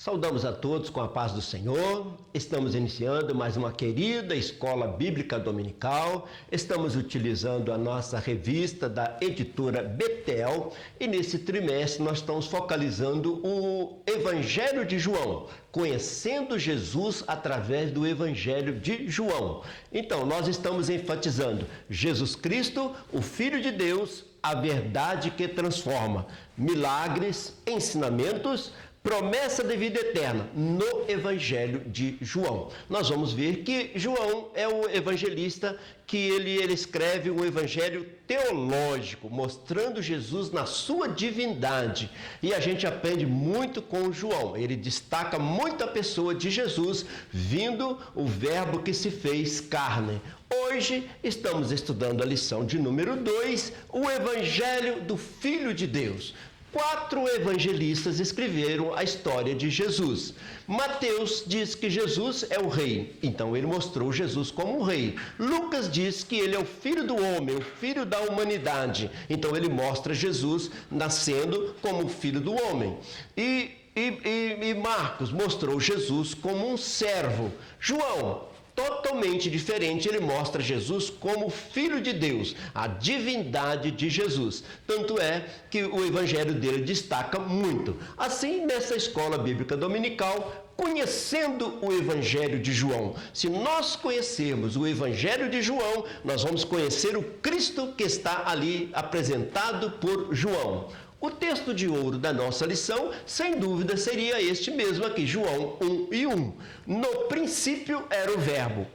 Saudamos a todos com a paz do Senhor. Estamos iniciando mais uma querida escola bíblica dominical. Estamos utilizando a nossa revista da editora Betel e nesse trimestre nós estamos focalizando o Evangelho de João, conhecendo Jesus através do Evangelho de João. Então, nós estamos enfatizando Jesus Cristo, o Filho de Deus, a verdade que transforma, milagres, ensinamentos, promessa de vida eterna no Evangelho de João. Nós vamos ver que João é o evangelista que ele escreve um evangelho teológico, mostrando Jesus na sua divindade. E a gente aprende muito com João. Ele destaca muito a pessoa de Jesus, vindo o verbo que se fez carne. Hoje estamos estudando a lição de número 2, o Evangelho do Filho de Deus. 4 evangelistas escreveram a história de Jesus. Mateus diz que Jesus é o rei, então ele mostrou Jesus como um rei. Lucas diz que ele é o filho do homem, o filho da humanidade, então ele mostra Jesus nascendo como o filho do homem. E Marcos mostrou Jesus como um servo. João, totalmente diferente, ele mostra Jesus como Filho de Deus, a divindade de Jesus. Tanto é que o evangelho dele destaca muito. Assim, nessa escola bíblica dominical, conhecendo o Evangelho de João. Se nós conhecermos o Evangelho de João, nós vamos conhecer o Cristo que está ali apresentado por João. O texto de ouro da nossa lição, sem dúvida, seria este mesmo aqui, João 1:1. No princípio era o verbo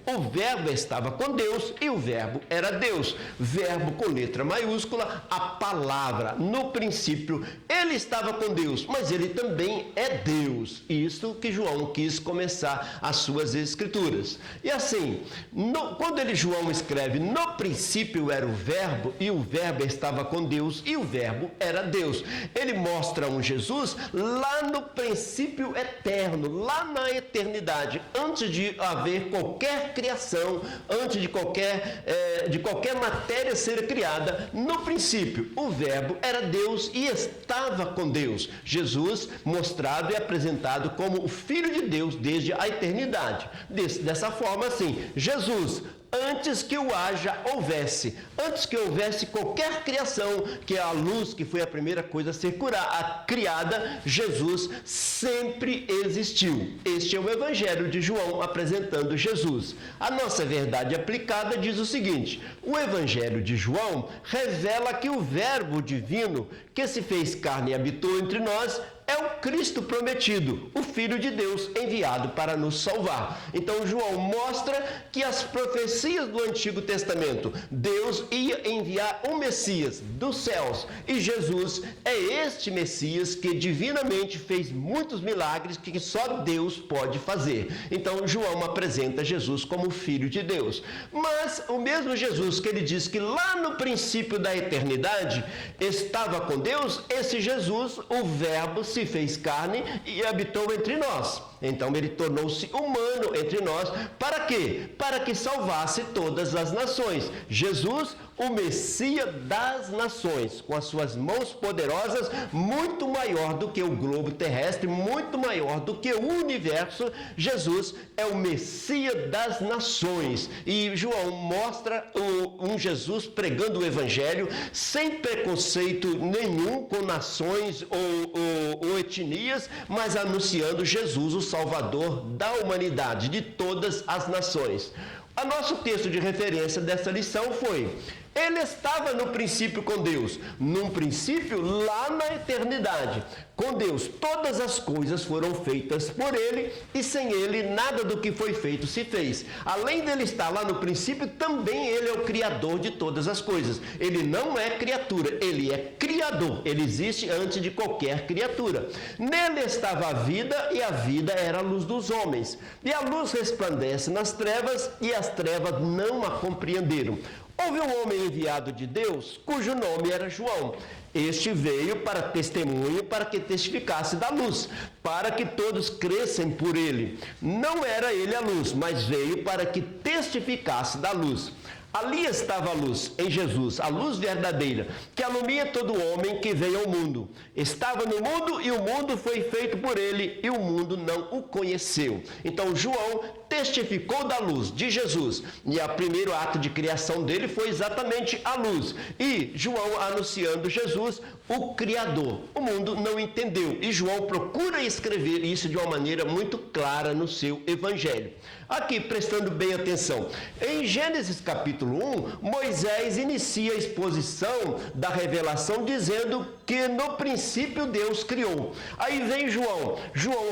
estava com Deus e o verbo era Deus. Verbo com letra maiúscula, a palavra. No princípio, ele estava com Deus, mas ele também é Deus. Isso que João quis começar as suas escrituras. E assim, quando João escreve, no princípio era o verbo e o verbo estava com Deus e o verbo era Deus. Ele mostra um Jesus lá no princípio eterno, lá na eternidade, antes de haver qualquer criação, antes de qualquer matéria ser criada. No princípio, o verbo era Deus e estava com Deus. Jesus mostrado e apresentado como o Filho de Deus desde a eternidade. Dessa forma, assim, Jesus, antes que o houvesse, antes que houvesse qualquer criação, que é a luz, que foi a primeira coisa a ser criada, Jesus sempre existiu. Este é o Evangelho de João apresentando Jesus. A nossa verdade aplicada diz o seguinte: o Evangelho de João revela que o Verbo divino que se fez carne e habitou entre nós é o Cristo prometido, o Filho de Deus enviado para nos salvar. Então João mostra que as profecias do Antigo Testamento, Deus ia enviar um Messias dos céus, e Jesus é este Messias que divinamente fez muitos milagres que só Deus pode fazer. Então João apresenta Jesus como Filho de Deus. Mas o mesmo Jesus que ele diz que lá no princípio da eternidade estava com Deus, esse Jesus, o Verbo, se fez carne e habitou entre nós. Então ele tornou-se humano entre nós. Para quê? Para que salvasse todas as nações. Jesus, o Messias das nações, com as suas mãos poderosas, muito maior do que o globo terrestre, muito maior do que o universo. Jesus é o Messias das nações. E João mostra um Jesus pregando o Evangelho sem preconceito nenhum com nações ou etnias, mas anunciando Jesus, o Salvador da humanidade, de todas as nações. O nosso texto de referência dessa lição foi: ele estava no princípio com Deus, num princípio lá na eternidade. Com Deus, todas as coisas foram feitas por ele, e sem ele, nada do que foi feito se fez. Além dele estar lá no princípio, também ele é o Criador de todas as coisas. Ele não é criatura, ele é Criador. Ele existe antes de qualquer criatura. Nele estava a vida, e a vida era a luz dos homens. E a luz resplandece nas trevas, e as trevas não a compreenderam. Houve um homem enviado de Deus, cujo nome era João. Este veio para testemunho, para que testificasse da luz, para que todos crescem por ele. Não era ele a luz, mas veio para que testificasse da luz. Ali estava a luz, em Jesus, a luz verdadeira, que alumia todo homem que veio ao mundo. Estava no mundo e o mundo foi feito por ele e o mundo não o conheceu. Então João testificou da luz de Jesus e o primeiro ato de criação dele foi exatamente a luz. E João anunciando Jesus, o Criador. O mundo não entendeu e João procura escrever isso de uma maneira muito clara no seu Evangelho. Aqui, prestando bem atenção, em Gênesis capítulo 1, Moisés inicia a exposição da revelação dizendo que no princípio Deus criou. Aí vem João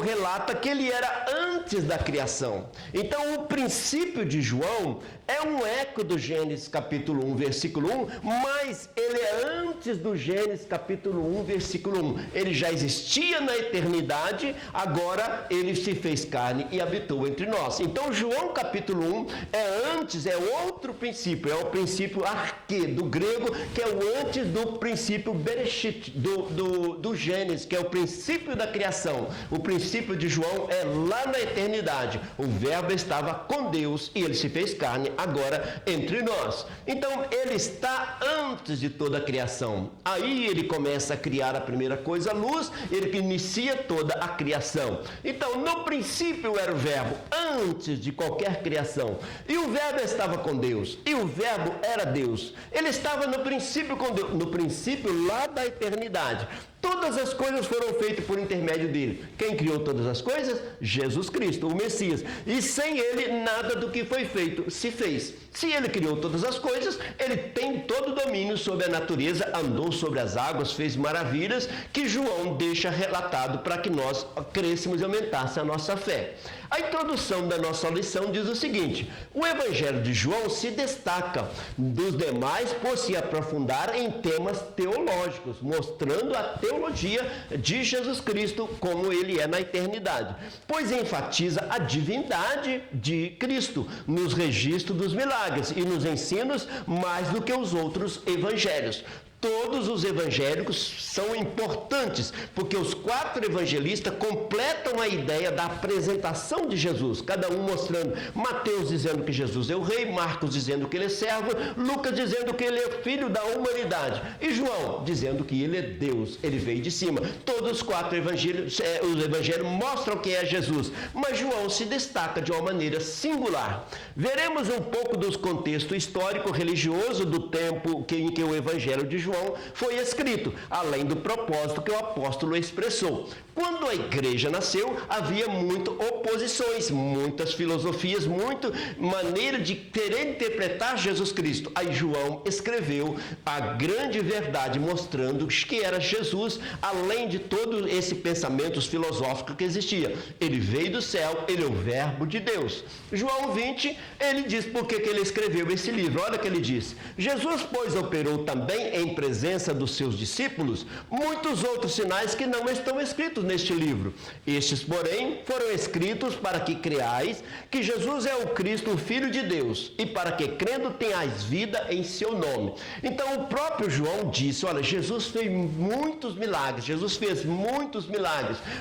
relata que ele era antes da criação. Então, o princípio de João é um eco do Gênesis capítulo 1, versículo 1, mas ele é antes do Gênesis capítulo 1, versículo 1. Ele já existia na eternidade, agora ele se fez carne e habitou entre nós. Então, João capítulo 1 é antes, é outro princípio, é o princípio arquê, do grego, que é o antes do princípio Bereshit, do Gênesis, que é o princípio da criação. O princípio de João é lá na eternidade. O verbo estava com Deus e ele se fez carne agora entre nós. Então, ele está antes de toda a criação. Aí ele começa a criar a primeira coisa, a luz, ele inicia toda a criação. Então, no princípio era o verbo, antes de qualquer criação. E o verbo estava com Deus, e o verbo era Deus. Ele estava no princípio com Deus, no princípio lá da eternidade. Todas as coisas foram feitas por intermédio dele. Quem criou todas as coisas? Jesus Cristo, o Messias. E sem ele, nada do que foi feito se fez. Se ele criou todas as coisas, ele tem todo o domínio sobre a natureza, andou sobre as águas, fez maravilhas, que João deixa relatado para que nós crescêssemos e aumentássemos a nossa fé. A introdução da nossa lição diz o seguinte: o Evangelho de João se destaca dos demais por se aprofundar em temas teológicos, mostrando a teologia de Jesus Cristo como ele é na eternidade, pois enfatiza a divindade de Cristo nos registros dos milagres e nos ensinos mais do que os outros evangelhos. Todos os evangélicos são importantes, porque os 4 evangelistas completam a ideia da apresentação de Jesus, cada um mostrando, Mateus dizendo que Jesus é o rei, Marcos dizendo que ele é servo, Lucas dizendo que ele é filho da humanidade, e João dizendo que ele é Deus, ele veio de cima. Todos os 4 evangelhos, os evangelhos mostram quem é Jesus, mas João se destaca de uma maneira singular. Veremos um pouco dos contextos histórico-religioso do tempo em que o evangelho de João foi escrito, além do propósito que o apóstolo expressou. Quando a igreja nasceu, havia muitas oposições, muitas filosofias, muita maneira de querer interpretar Jesus Cristo. Aí João escreveu a grande verdade, mostrando que era Jesus, além de todo esse pensamento filosófico que existia. Ele veio do céu, ele é o verbo de Deus. João 20, ele diz por que ele escreveu esse livro. Olha o que ele diz: Jesus, pois, operou também em presença dos seus discípulos muitos outros sinais que não estão escritos neste livro. Estes, porém, foram escritos para que creais que Jesus é o Cristo, o Filho de Deus, e para que, crendo, tenhais vida em seu nome. Então, o próprio João disse: olha, Jesus fez muitos milagres,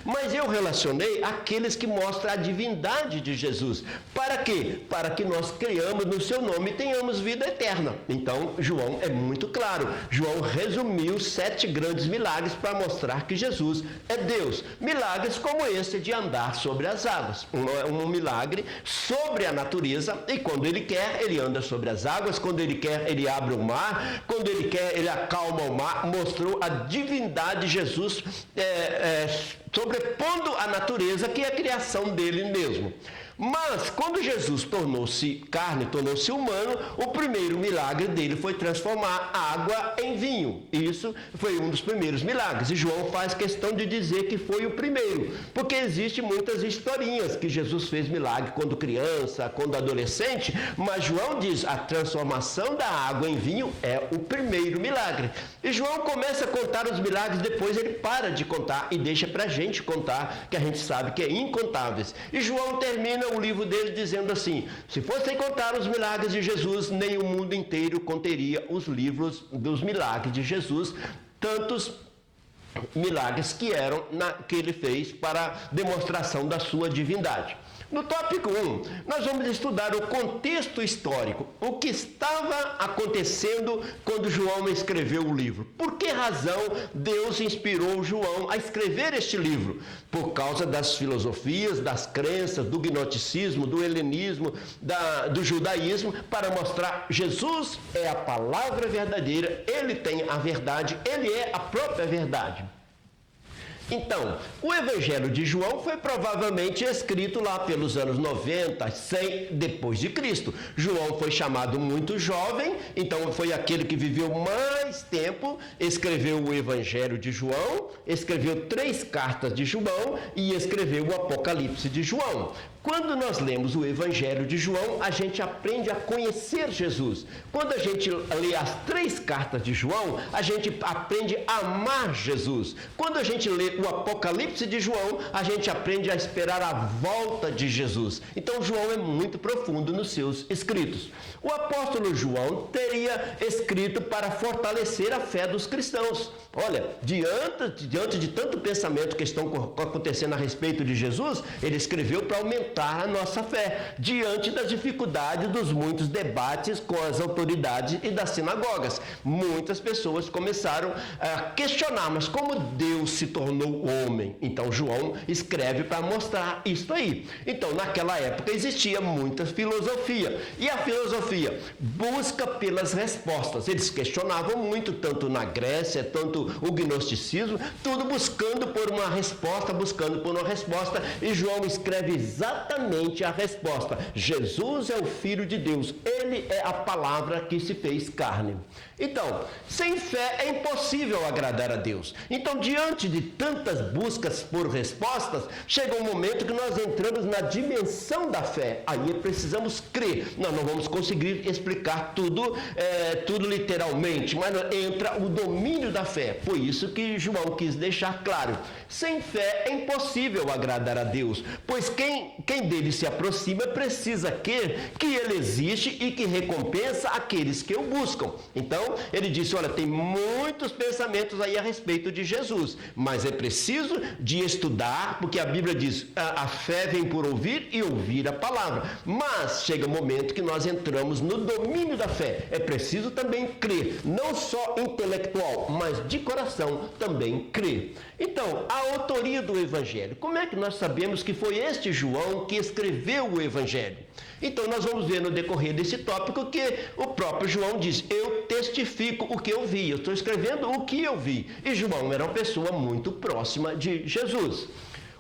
mas eu relacionei aqueles que mostram a divindade de Jesus. Para quê? Para que nós creiamos no seu nome e tenhamos vida eterna. Então, João é muito claro. João resumiu 7 grandes milagres para mostrar que Jesus é Deus. Milagres como esse de andar sobre as águas. Um milagre sobre a natureza, e quando ele quer, ele anda sobre as águas, quando ele quer, ele abre o mar, quando ele quer, ele acalma o mar. Mostrou a divindade de Jesus sobrepondo a natureza, que é a criação dele mesmo. Mas, quando Jesus tornou-se carne, tornou-se humano, o primeiro milagre dele foi transformar água em vinho. Isso foi um dos primeiros milagres. E João faz questão de dizer que foi o primeiro, porque existem muitas historinhas que Jesus fez milagre quando criança, quando adolescente, mas João diz, a transformação da água em vinho é o primeiro milagre. E João começa a contar os milagres, depois ele para de contar e deixa para a gente contar, que a gente sabe que é incontáveis. E João termina o livro dele dizendo assim: se fossem contar os milagres de Jesus, nem o mundo inteiro conteria os livros dos milagres de Jesus, tantos milagres que ele fez para demonstração da sua divindade. No tópico 1, nós vamos estudar o contexto histórico, o que estava acontecendo quando João escreveu o livro. Por que razão Deus inspirou João a escrever este livro? Por causa das filosofias, das crenças, do gnosticismo, do helenismo, do judaísmo, para mostrar Jesus é a palavra verdadeira, ele tem a verdade, ele é a própria verdade. Então, o Evangelho de João foi provavelmente escrito lá pelos anos 90, 100 depois de Cristo. João foi chamado muito jovem, então foi aquele que viveu mais tempo, escreveu o Evangelho de João, escreveu 3 cartas de João e escreveu o Apocalipse de João. Quando nós lemos o Evangelho de João, a gente aprende a conhecer Jesus. Quando a gente lê as 3 cartas de João, a gente aprende a amar Jesus. Quando a gente lê o Apocalipse de João, a gente aprende a esperar a volta de Jesus. Então, João é muito profundo nos seus escritos. O apóstolo João teria escrito para fortalecer a fé dos cristãos. Olha, diante de tanto pensamento que estão acontecendo a respeito de Jesus, ele escreveu para aumentar a nossa fé, diante das dificuldades dos muitos debates com as autoridades e das sinagogas. Muitas pessoas começaram a questionar, mas como Deus se tornou homem? Então, João escreve para mostrar isso aí. Então, naquela época existia muita filosofia, e a filosofia busca pelas respostas. Eles questionavam muito, tanto na Grécia, tanto o gnosticismo, tudo buscando por uma resposta, e João escreve exatamente a resposta. Jesus é o Filho de Deus, ele é a palavra que se fez carne. Então, sem fé é impossível agradar a Deus. Então, diante de tantas buscas por respostas, chega um momento que nós entramos na dimensão da fé. Aí precisamos crer. Nós não vamos conseguir explicar tudo literalmente, mas entra o domínio da fé. Por isso que João quis deixar claro. Sem fé é impossível agradar a Deus, pois quem dele se aproxima precisa crer que ele existe e que recompensa aqueles que o buscam. Então, ele disse, olha, tem muitos pensamentos aí a respeito de Jesus, mas é preciso de estudar, porque a Bíblia diz, a fé vem por ouvir e ouvir a palavra. Mas chega um momento que nós entramos no domínio da fé. É preciso também crer, não só intelectual, mas de coração também crer. Então, a autoria do Evangelho. Como é que nós sabemos que foi este João que escreveu o Evangelho? Então, nós vamos ver no decorrer desse tópico que o próprio João diz, eu testifico o que eu vi, eu estou escrevendo o que eu vi. E João era uma pessoa muito próxima de Jesus.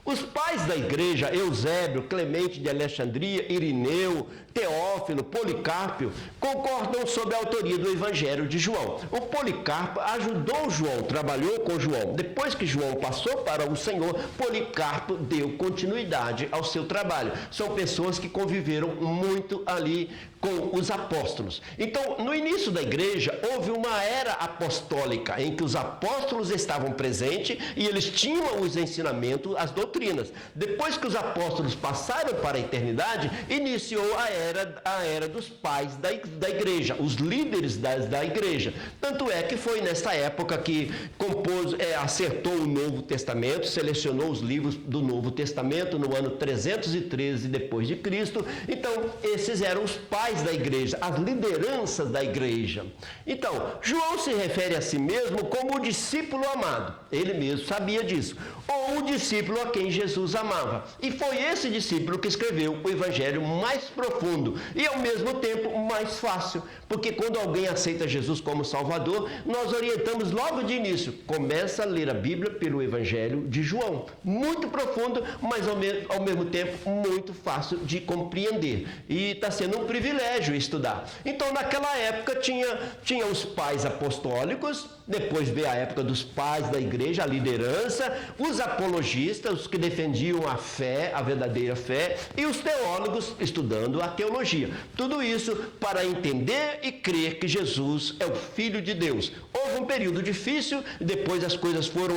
Os pais da igreja, Eusébio, Clemente de Alexandria, Irineu, Teófilo, Policarpo, concordam sobre a autoria do Evangelho de João. O Policarpo ajudou João, trabalhou com João. Depois que João passou para o Senhor, Policarpo deu continuidade ao seu trabalho. São pessoas que conviveram muito ali com os apóstolos. Então, no início da igreja, houve uma era apostólica, em que os apóstolos estavam presentes e eles tinham os ensinamentos, as doutrinas. Depois que os apóstolos passaram para a eternidade, iniciou a era dos pais da igreja, os líderes da igreja. Tanto é que foi nessa época que acertou o Novo Testamento, selecionou os livros do Novo Testamento no ano 313 depois de Cristo. Então, esses eram os pais da igreja, as lideranças da igreja. Então, João se refere a si mesmo como o discípulo amado. Ele mesmo sabia disso. Ou o discípulo a quem Jesus amava. E foi esse discípulo que escreveu o evangelho mais profundo e, ao mesmo tempo, mais fácil. Porque quando alguém aceita Jesus como Salvador, nós orientamos logo de início. Começa a ler a Bíblia pelo evangelho de João. Muito profundo, mas ao mesmo tempo muito fácil de compreender. E está sendo um privilégio estudar. Então, naquela época, tinha os pais apostólicos, depois veio a época dos pais da igreja, a liderança, os apologistas, os que defendiam a fé, a verdadeira fé, e os teólogos estudando a teologia. Tudo isso para entender e crer que Jesus é o Filho de Deus. Houve houve um período difícil, depois as coisas foram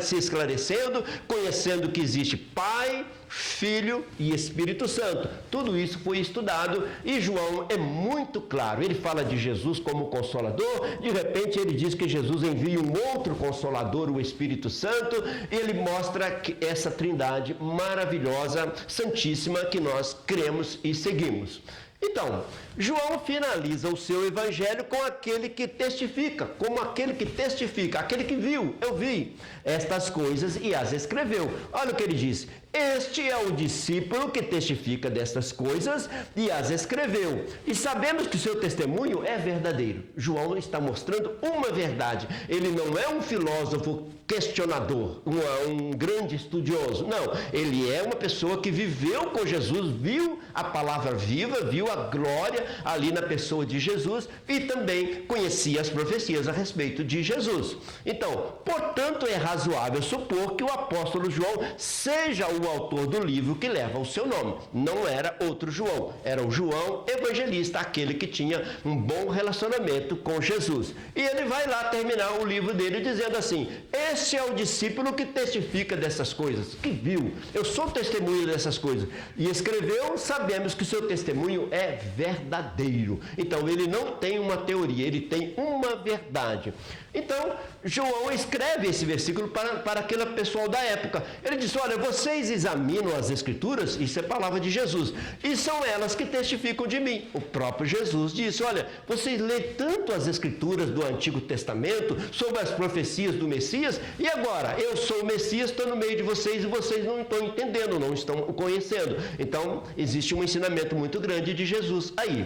se esclarecendo, conhecendo que existe Pai, Filho e Espírito Santo. Tudo isso foi estudado e João é muito claro. Ele fala de Jesus como Consolador, de repente ele diz que Jesus envia um outro Consolador, o Espírito Santo, e ele mostra que essa trindade maravilhosa, santíssima, que nós cremos e seguimos. Então, João finaliza o seu evangelho com aquele que testifica, como aquele que testifica, aquele que viu, eu vi estas coisas e as escreveu. Olha o que ele diz: este é o discípulo que testifica destas coisas e as escreveu. E sabemos que o seu testemunho é verdadeiro. João está mostrando uma verdade. Ele não é um filósofo questionador, um grande estudioso. Não, ele é uma pessoa que viveu com Jesus, viu a palavra viva, viu a glória ali na pessoa de Jesus e também conhecia as profecias a respeito de Jesus. Então, portanto, é razoável supor que o apóstolo João seja o autor do livro que leva o seu nome. Não era outro João, era o João evangelista, aquele que tinha um bom relacionamento com Jesus. E ele vai lá terminar o livro dele dizendo assim: este é o discípulo que testifica dessas coisas, que viu, eu sou testemunho dessas coisas. E escreveu, sabemos que o seu testemunho é verdadeiro. Então, ele não tem uma teoria, ele tem uma verdade. Então, João escreve esse versículo para aquele pessoal da época. Ele diz: olha, vocês examinam as Escrituras, isso é palavra de Jesus, e são elas que testificam de mim. O próprio Jesus disse: olha, vocês lêem tanto as Escrituras do Antigo Testamento sobre as profecias do Messias, e agora, eu sou o Messias, estou no meio de vocês e vocês não estão entendendo, não estão conhecendo. Então, existe um ensinamento muito grande de Jesus aí.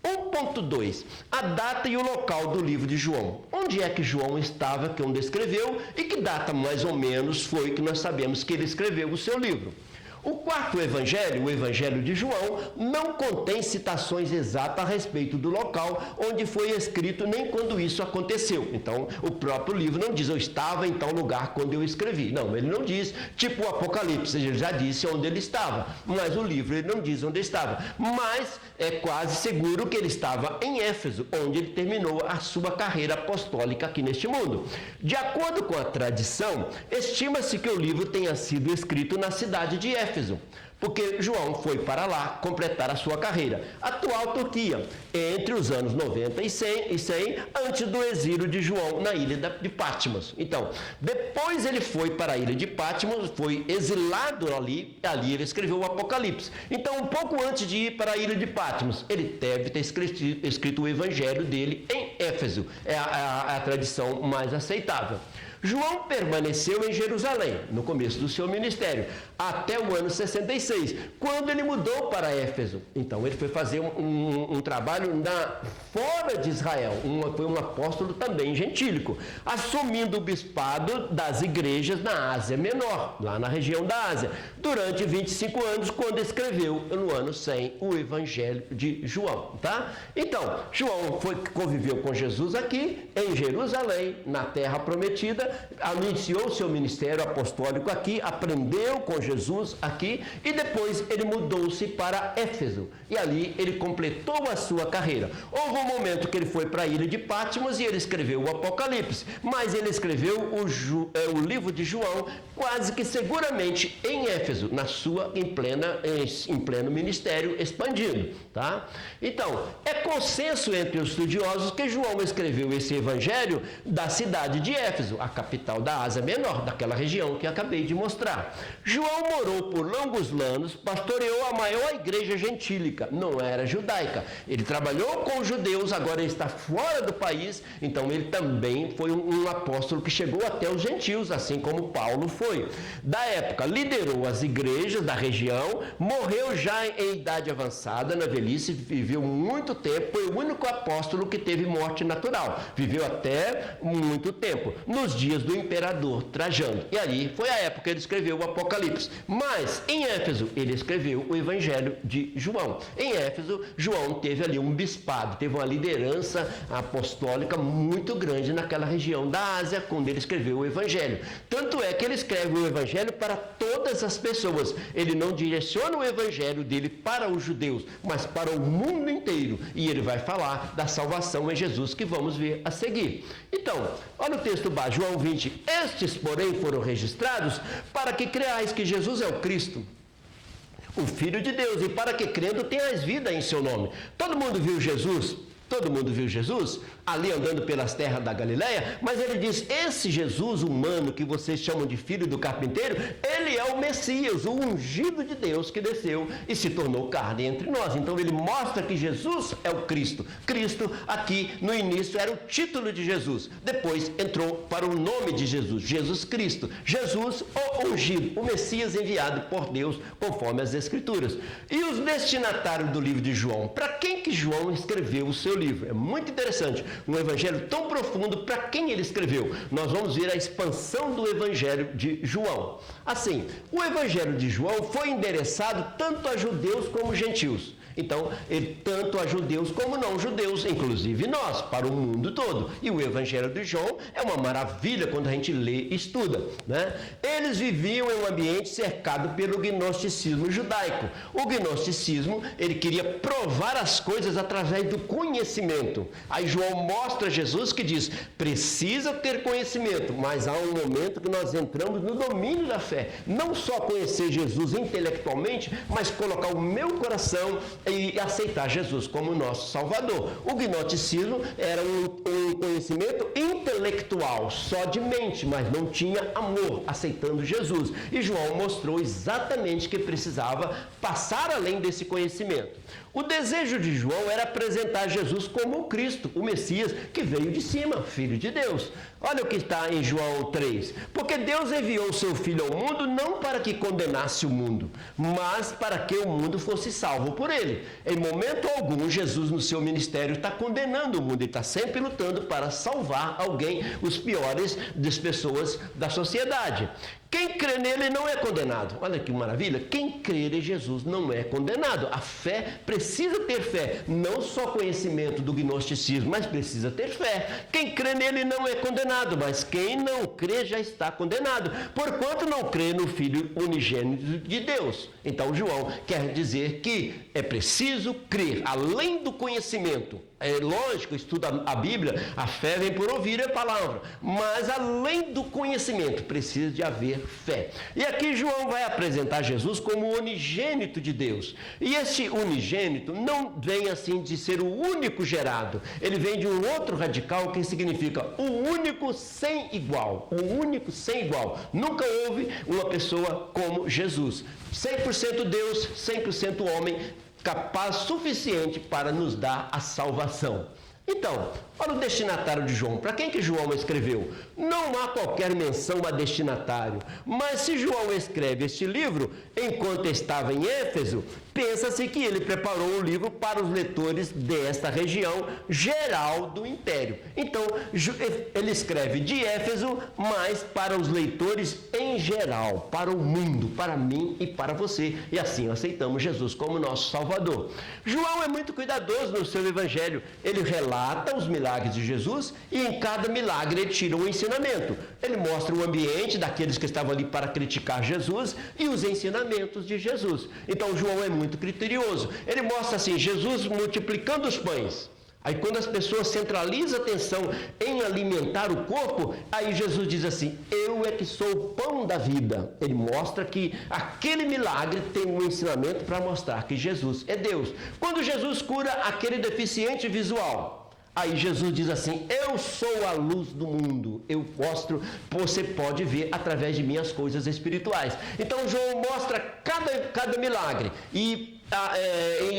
1.2. A data e o local do livro de João. Onde é que João estava, que onde escreveu, e que data mais ou menos foi que nós sabemos que ele escreveu o seu livro. O quarto evangelho, o evangelho de João, não contém citações exatas a respeito do local onde foi escrito, nem quando isso aconteceu. Então, o próprio livro não diz: eu estava em tal lugar quando eu escrevi. Não, ele não diz, tipo o Apocalipse, ele já disse onde ele estava, mas o livro ele não diz onde estava. Mas é quase seguro que ele estava em Éfeso, onde ele terminou a sua carreira apostólica aqui neste mundo. De acordo com a tradição, estima-se que o livro tenha sido escrito na cidade de Éfeso, porque João foi para lá completar a sua carreira. Atual Turquia, entre os anos 90 e 100, antes do exílio de João na ilha de Patmos. Então, depois ele foi para a ilha de Patmos, foi exilado ali ele escreveu o Apocalipse. Então, um pouco antes de ir para a ilha de Patmos, ele deve ter escrito o evangelho dele em Éfeso. É a tradição mais aceitável. João permaneceu em Jerusalém, no começo do seu ministério, até o ano 66, quando ele mudou para Éfeso. Então, ele foi fazer um trabalho fora de Israel, foi um apóstolo também gentílico, assumindo o bispado das igrejas na Ásia Menor, lá na região da Ásia, durante 25 anos, quando escreveu, no ano 100, o Evangelho de João. Tá? Então, João conviveu com Jesus aqui, em Jerusalém, na Terra Prometida, iniciou seu ministério apostólico aqui, aprendeu com Jesus aqui e depois ele mudou-se para Éfeso e ali ele completou a sua carreira. Houve um momento que ele foi para a ilha de Patmos e ele escreveu o Apocalipse, mas ele escreveu o livro de João quase que seguramente em Éfeso, em pleno ministério expandido. Tá? Então, é consenso entre os estudiosos que João escreveu esse evangelho da cidade de Éfeso, a capital da Ásia Menor, daquela região que acabei de mostrar. João morou por longos anos, pastoreou a maior igreja gentílica, não era judaica. Ele trabalhou com os judeus, agora ele está fora do país, então ele também foi um apóstolo que chegou até os gentios, assim como Paulo foi. Da época, liderou as igrejas da região, morreu já em idade avançada, na velhice, viveu muito tempo, foi o único apóstolo que teve morte natural, viveu até muito tempo, nos dias do imperador Trajano. E ali foi a época que ele escreveu o Apocalipse. Mas em Éfeso ele escreveu o Evangelho de João. Em Éfeso, João teve ali um bispado, teve uma liderança apostólica muito grande naquela região da Ásia, quando ele escreveu o Evangelho. Tanto é que ele escreve o Evangelho para todas as pessoas. Ele não direciona o Evangelho dele para os judeus, mas para o mundo inteiro. E ele vai falar da salvação em Jesus. Jesus que vamos ver a seguir. Então, olha o texto básico, João 20. Estes, porém, foram registrados para que creais que Jesus é o Cristo, o Filho de Deus, e para que crendo tenhais vida em seu nome. Todo mundo viu Jesus? Todo mundo viu Jesus ali andando pelas terras da Galileia, mas ele diz, esse Jesus humano que vocês chamam de filho do carpinteiro, ele é o Messias, o ungido de Deus que desceu e se tornou carne entre nós. Então ele mostra que Jesus é o Cristo. Cristo aqui no início era o título de Jesus, depois entrou para o nome de Jesus, Jesus Cristo, Jesus o ungido, o Messias enviado por Deus conforme as Escrituras. E os destinatários do livro de João, para quem que João escreveu o seu livro? É muito interessante. Um evangelho tão profundo, para quem ele escreveu? Nós vamos ver a expansão do evangelho de João. Assim, o evangelho de João foi endereçado tanto a judeus como gentios. Então, ele tanto a judeus como não judeus, inclusive nós, para o mundo todo. E o Evangelho de João é uma maravilha quando a gente lê e estuda, né? Eles viviam em um ambiente cercado pelo gnosticismo judaico. O gnosticismo, ele queria provar as coisas através do conhecimento. Aí João mostra Jesus que diz, precisa ter conhecimento, mas há um momento que nós entramos no domínio da fé. Não só conhecer Jesus intelectualmente, mas colocar o meu coração e aceitar Jesus como nosso Salvador. O gnosticismo era um conhecimento intelectual, só de mente, mas não tinha amor, aceitando Jesus. E João mostrou exatamente que precisava passar além desse conhecimento. O desejo de João era apresentar Jesus como o Cristo, o Messias, que veio de cima, Filho de Deus. Olha o que está em João 3. Porque Deus enviou o seu Filho ao mundo não para que condenasse o mundo, mas para que o mundo fosse salvo por ele. Em momento algum, Jesus no seu ministério está condenando o mundo, ele está sempre lutando para salvar alguém, os piores das pessoas da sociedade. Quem crê nele não é condenado. Olha que maravilha. Quem crer em Jesus não é condenado. A fé precisa ter fé. Não só conhecimento do gnosticismo, mas precisa ter fé. Quem crê nele não é condenado, mas quem não crê já está condenado, porquanto não crê no Filho unigênito de Deus. Então João quer dizer que é preciso crer, além do conhecimento. É lógico, estuda a Bíblia, a fé vem por ouvir a palavra, mas além do conhecimento, precisa de haver fé. E aqui João vai apresentar Jesus como o unigênito de Deus. E esse unigênito não vem assim de ser o único gerado, ele vem de um outro radical que significa o único sem igual, o único sem igual. Nunca houve uma pessoa como Jesus, 100% Deus, 100% homem, capaz suficiente para nos dar a salvação. Então, olha o destinatário de João. Para quem que João escreveu? Não há qualquer menção a destinatário, mas se João escreve este livro enquanto estava em Éfeso, pensa-se que ele preparou o livro para os leitores desta região geral do império. Então, ele escreve de Éfeso, mas para os leitores em geral, para o mundo, para mim e para você. E assim aceitamos Jesus como nosso Salvador. João é muito cuidadoso no seu evangelho. Ele relata os milagres de Jesus e em cada milagre ele tira um ensinamento. Ele mostra o ambiente daqueles que estavam ali para criticar Jesus e os ensinamentos de Jesus. Então, João é muito criterioso. Ele mostra assim, Jesus multiplicando os pães. Aí quando as pessoas centralizam a atenção em alimentar o corpo, aí Jesus diz assim, eu é que sou o pão da vida. Ele mostra que aquele milagre tem um ensinamento para mostrar que Jesus é Deus. Quando Jesus cura aquele deficiente visual, aí Jesus diz assim, eu sou a luz do mundo, eu mostro, você pode ver através de mim as coisas espirituais. Então João mostra cada milagre e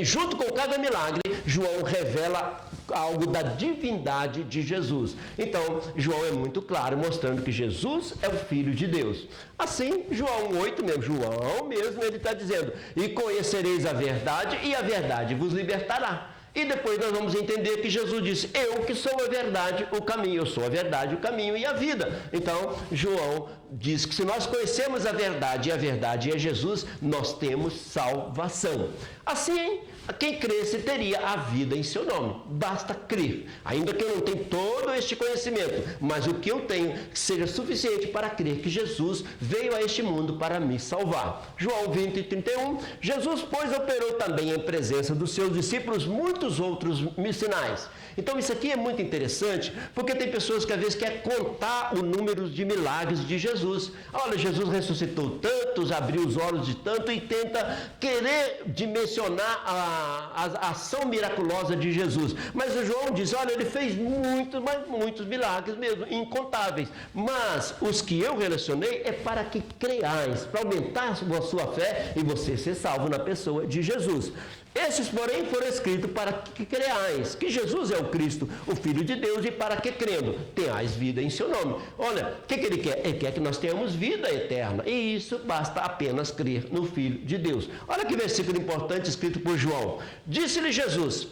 junto com cada milagre, João revela algo da divindade de Jesus. Então, João é muito claro, mostrando que Jesus é o Filho de Deus. Assim, João 8 mesmo, João mesmo, ele está dizendo, e conhecereis a verdade, e a verdade vos libertará. E depois nós vamos entender que Jesus disse, eu que sou a verdade, o caminho, eu sou a verdade, o caminho e a vida. Então, João diz que se nós conhecemos a verdade e a verdade é Jesus, nós temos salvação. Assim, Quem cresce teria a vida em seu nome. Basta crer. Ainda que eu não tenha todo este conhecimento, mas o que eu tenho seja suficiente para crer que Jesus veio a este mundo para me salvar. João 20:31, Jesus, pois, operou também em presença dos seus discípulos muitos outros sinais. Então isso aqui é muito interessante, porque tem pessoas que às vezes querem contar o número de milagres de Jesus. Olha, Jesus ressuscitou tantos, abriu os olhos de tanto e tenta querer dimensionar a ação miraculosa de Jesus. Mas o João diz, olha, ele fez muitos, mas muitos milagres mesmo, incontáveis. Mas os que eu relacionei é para que creais, para aumentar a sua fé e você ser salvo na pessoa de Jesus. Esses, porém, foram escritos para que creais, que Jesus é o Cristo, o Filho de Deus, e para que crendo, tenhais vida em seu nome. Olha, o que ele quer? Ele quer que nós tenhamos vida eterna, e isso basta apenas crer no Filho de Deus. Olha que versículo importante escrito por João. Disse-lhe Jesus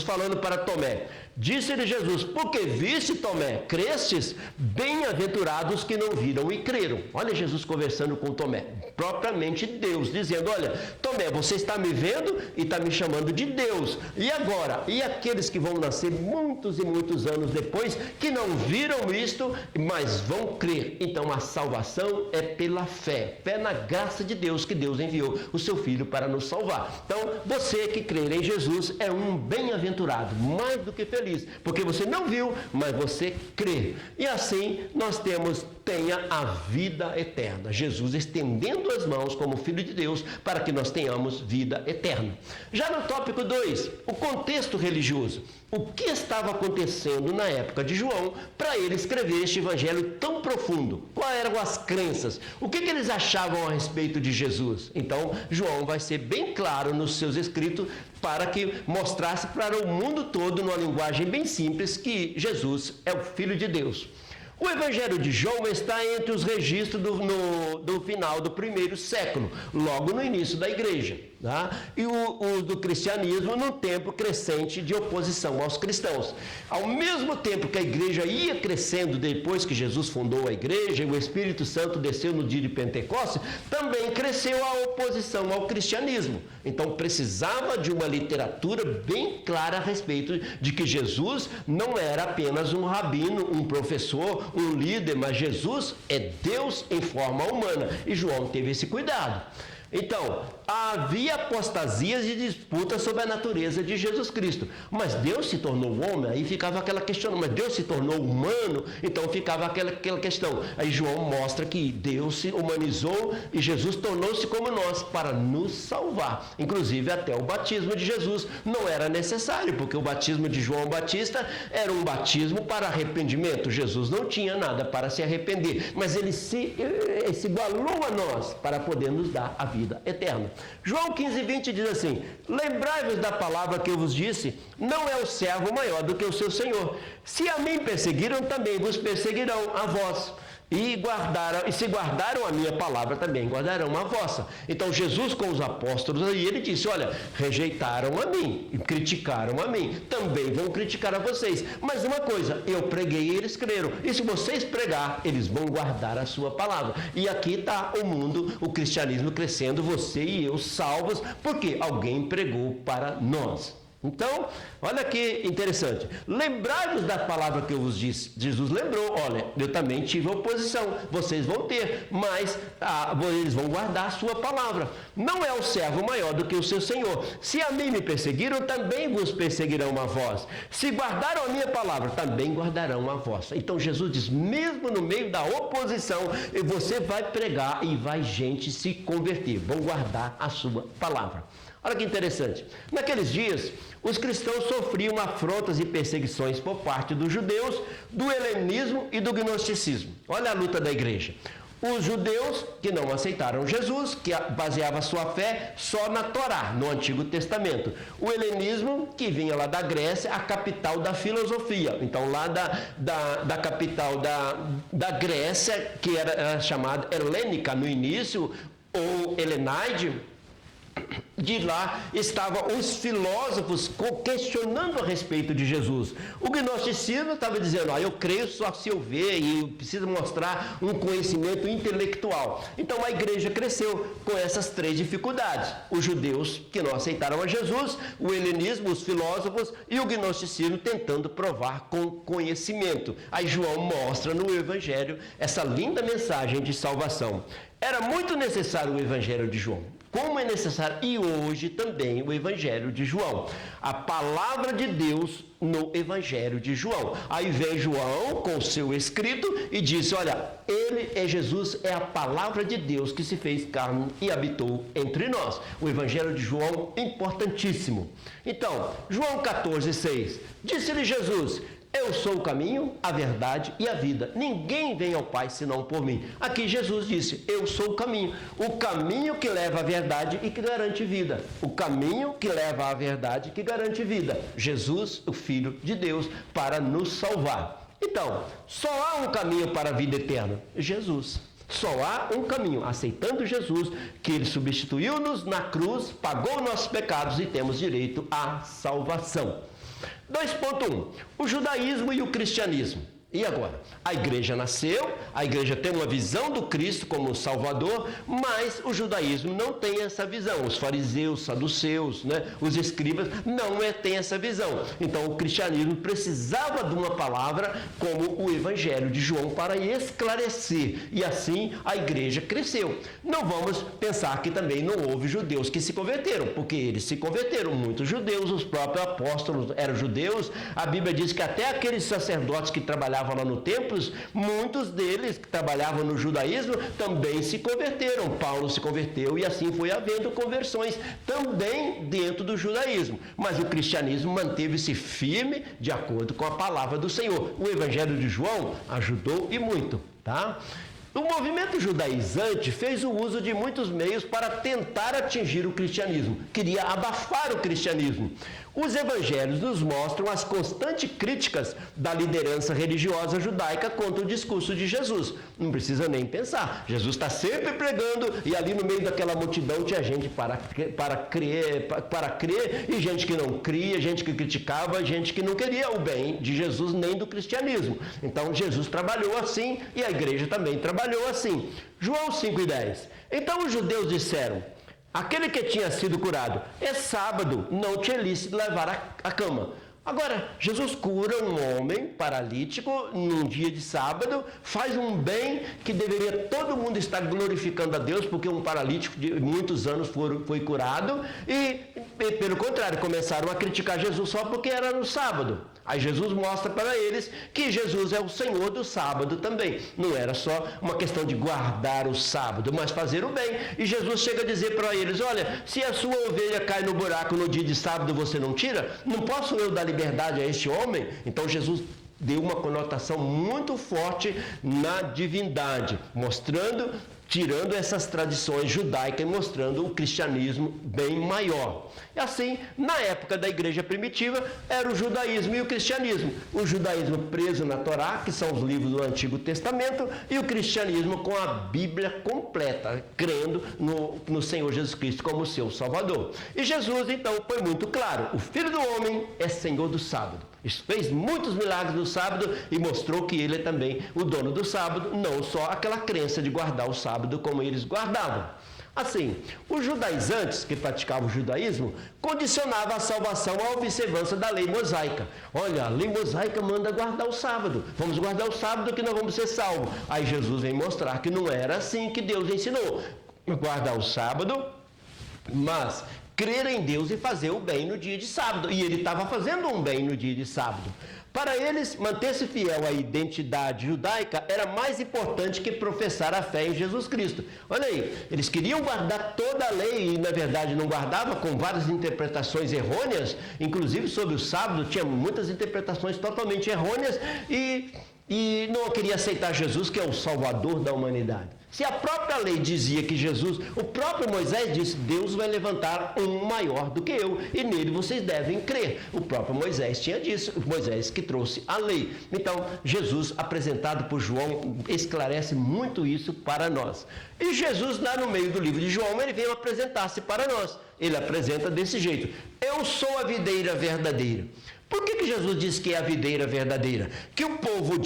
falando para Tomé, disse-lhe Jesus, porque viste, Tomé, crestes, bem-aventurados que não viram e creram. Olha Jesus conversando com Tomé, propriamente Deus, dizendo, olha, Tomé, você está me vendo e está me chamando de Deus. E agora? E aqueles que vão nascer muitos e muitos anos depois, que não viram isto, mas vão crer. Então a salvação é pela fé, fé na graça de Deus, que Deus enviou o seu Filho para nos salvar. Então, você que crer em Jesus é um bem-aventurado, mais do que feliz, porque você não viu, mas você crê. E assim nós tenha a vida eterna. Jesus estendendo as mãos como Filho de Deus para que nós tenhamos vida eterna. Já no tópico 2, o contexto religioso. O que estava acontecendo na época de João para ele escrever este evangelho tão profundo? Quais eram as crenças? O que eles achavam a respeito de Jesus? Então, João vai ser bem claro nos seus escritos para que mostrasse para o mundo todo, numa linguagem bem simples, que Jesus é o Filho de Deus. O Evangelho de João está entre os registros do final do primeiro século, logo no início da igreja. Tá? E o do cristianismo num tempo crescente de oposição aos cristãos. Ao mesmo tempo que a igreja ia crescendo depois que Jesus fundou a igreja e o Espírito Santo desceu no dia de Pentecostes, também cresceu a oposição ao cristianismo. Então precisava de uma literatura bem clara a respeito de que Jesus não era apenas um rabino, um professor, um líder, mas Jesus é Deus em forma humana. E João teve esse cuidado. Então, havia apostasias e disputas sobre a natureza de Jesus Cristo. Mas Deus se tornou homem, aí ficava aquela questão, mas Deus se tornou humano, então ficava aquela questão. Aí João mostra que Deus se humanizou e Jesus tornou-se como nós para nos salvar. Inclusive até o batismo de Jesus não era necessário, porque o batismo de João Batista era um batismo para arrependimento. Jesus não tinha nada para se arrepender, mas ele se igualou a nós para poder nos dar a vida eterna. João 15:20 diz assim, lembrai-vos da palavra que eu vos disse, não é o servo maior do que o seu Senhor. Se a mim perseguiram, também vos perseguirão a vós. E se guardaram a minha palavra, também guardarão a vossa. Então Jesus com os apóstolos aí, ele disse, olha, rejeitaram a mim, e criticaram a mim, também vão criticar a vocês. Mas uma coisa, eu preguei e eles creram. E se vocês pregar, eles vão guardar a sua palavra. E aqui está o mundo, o cristianismo crescendo, você e eu salvos, porque alguém pregou para nós. Então, olha que interessante. Lembrai-vos da palavra que eu vos disse. Jesus lembrou, olha, eu também tive oposição, vocês vão ter, mas eles vão guardar a sua palavra. Não é o servo maior do que o seu Senhor. Se a mim me perseguiram, também vos perseguirão a vós. Se guardaram a minha palavra, também guardarão a vossa. Então Jesus diz, mesmo no meio da oposição, você vai pregar e vai gente se converter, vão guardar a sua palavra. Olha que interessante. Naqueles dias, os cristãos sofriam afrontas e perseguições por parte dos judeus, do helenismo e do gnosticismo. Olha a luta da igreja. Os judeus que não aceitaram Jesus, que baseava sua fé só na Torá, no Antigo Testamento. O helenismo, que vinha lá da Grécia, a capital da filosofia. Então, lá da capital da Grécia, que era chamada helênica no início, ou Helenaide, De lá estavam os filósofos questionando a respeito de Jesus. O gnosticismo estava dizendo, eu creio só se eu ver e preciso mostrar um conhecimento intelectual. Então a igreja cresceu com essas três dificuldades. Os judeus que não aceitaram a Jesus, o helenismo, os filósofos e o gnosticismo tentando provar com conhecimento. Aí João mostra no Evangelho essa linda mensagem de salvação. Era muito necessário o Evangelho de João. Como é necessário, e hoje também, o Evangelho de João. A palavra de Deus no Evangelho de João. Aí vem João com o seu escrito e diz, olha, ele é Jesus, é a palavra de Deus que se fez carne e habitou entre nós. O Evangelho de João, importantíssimo. Então, João 14:6, disse-lhe Jesus, eu sou o caminho, a verdade e a vida. Ninguém vem ao Pai senão por mim. Aqui Jesus disse, eu sou o caminho que leva à verdade e que garante vida. O caminho que leva à verdade e que garante vida. Jesus, o Filho de Deus, para nos salvar. Então, só há um caminho para a vida eterna, Jesus. Só há um caminho, aceitando Jesus, que Ele substituiu-nos na cruz, pagou nossos pecados e temos direito à salvação. 2.1. O judaísmo e o cristianismo. E agora? A igreja nasceu, a igreja tem uma visão do Cristo como Salvador, mas o judaísmo não tem essa visão. Os fariseus, saduceus, os escribas não têm essa visão. Então o cristianismo precisava de uma palavra como o Evangelho de João para esclarecer. E assim a igreja cresceu. Não vamos pensar que também não houve judeus que se converteram, porque eles se converteram. Muitos judeus, os próprios apóstolos eram judeus. A Bíblia diz que até aqueles sacerdotes que trabalhavam lá no templo, muitos deles que trabalhavam no judaísmo também se converteram. Paulo se converteu e assim foi havendo conversões também dentro do judaísmo. Mas o cristianismo manteve-se firme de acordo com a palavra do Senhor. O Evangelho de João ajudou e muito, tá? O movimento judaizante fez o uso de muitos meios para tentar atingir o cristianismo. Queria abafar o cristianismo. Os evangelhos nos mostram as constantes críticas da liderança religiosa judaica contra o discurso de Jesus. Não precisa nem pensar. Jesus está sempre pregando e ali no meio daquela multidão tinha gente para crer e gente que não cria, gente que criticava, gente que não queria o bem de Jesus nem do cristianismo. Então Jesus trabalhou assim e a igreja também trabalhou assim. João 5:10. Então os judeus disseram, aquele que tinha sido curado, é sábado, não te é lícito levar a cama. Agora, Jesus cura um homem paralítico num dia de sábado, faz um bem que deveria todo mundo estar glorificando a Deus, porque um paralítico de muitos anos foi curado, e pelo contrário, começaram a criticar Jesus só porque era no sábado. Aí Jesus mostra para eles que Jesus é o Senhor do sábado também. Não era só uma questão de guardar o sábado, mas fazer o bem. E Jesus chega a dizer para eles, olha, se a sua ovelha cai no buraco no dia de sábado, você não tira? Não posso eu dar liberdade a este homem? Então Jesus deu uma conotação muito forte na divindade, tirando essas tradições judaicas e mostrando o cristianismo bem maior. E assim, na época da igreja primitiva, era o judaísmo e o cristianismo. O judaísmo preso na Torá, que são os livros do Antigo Testamento, e o cristianismo com a Bíblia completa, crendo no Senhor Jesus Cristo como seu Salvador. E Jesus, então, foi muito claro, o Filho do Homem é Senhor do sábado. Fez muitos milagres no sábado e mostrou que ele é também o dono do sábado, não só aquela crença de guardar o sábado como eles guardavam. Assim, os judaizantes que praticavam o judaísmo condicionavam a salvação à observância da lei mosaica. Olha, a lei mosaica manda guardar o sábado. Vamos guardar o sábado que nós vamos ser salvos. Aí Jesus vem mostrar que não era assim que Deus ensinou. Guardar o sábado, mas crer em Deus e fazer o bem no dia de sábado. E ele estava fazendo um bem no dia de sábado. Para eles, manter-se fiel à identidade judaica era mais importante que professar a fé em Jesus Cristo. Olha aí, eles queriam guardar toda a lei e, na verdade, não guardavam, com várias interpretações errôneas, inclusive sobre o sábado, tinha muitas interpretações totalmente errôneas e não queria aceitar Jesus, que é o Salvador da humanidade. Se a própria lei dizia que Jesus, o próprio Moisés disse, Deus vai levantar um maior do que eu, e nele vocês devem crer. O próprio Moisés tinha disso, Moisés que trouxe a lei. Então, Jesus, apresentado por João, esclarece muito isso para nós. E Jesus, lá no meio do livro de João, ele veio apresentar-se para nós. Ele apresenta desse jeito: eu sou a videira verdadeira. Por que Jesus disse que é a videira verdadeira? Que o povo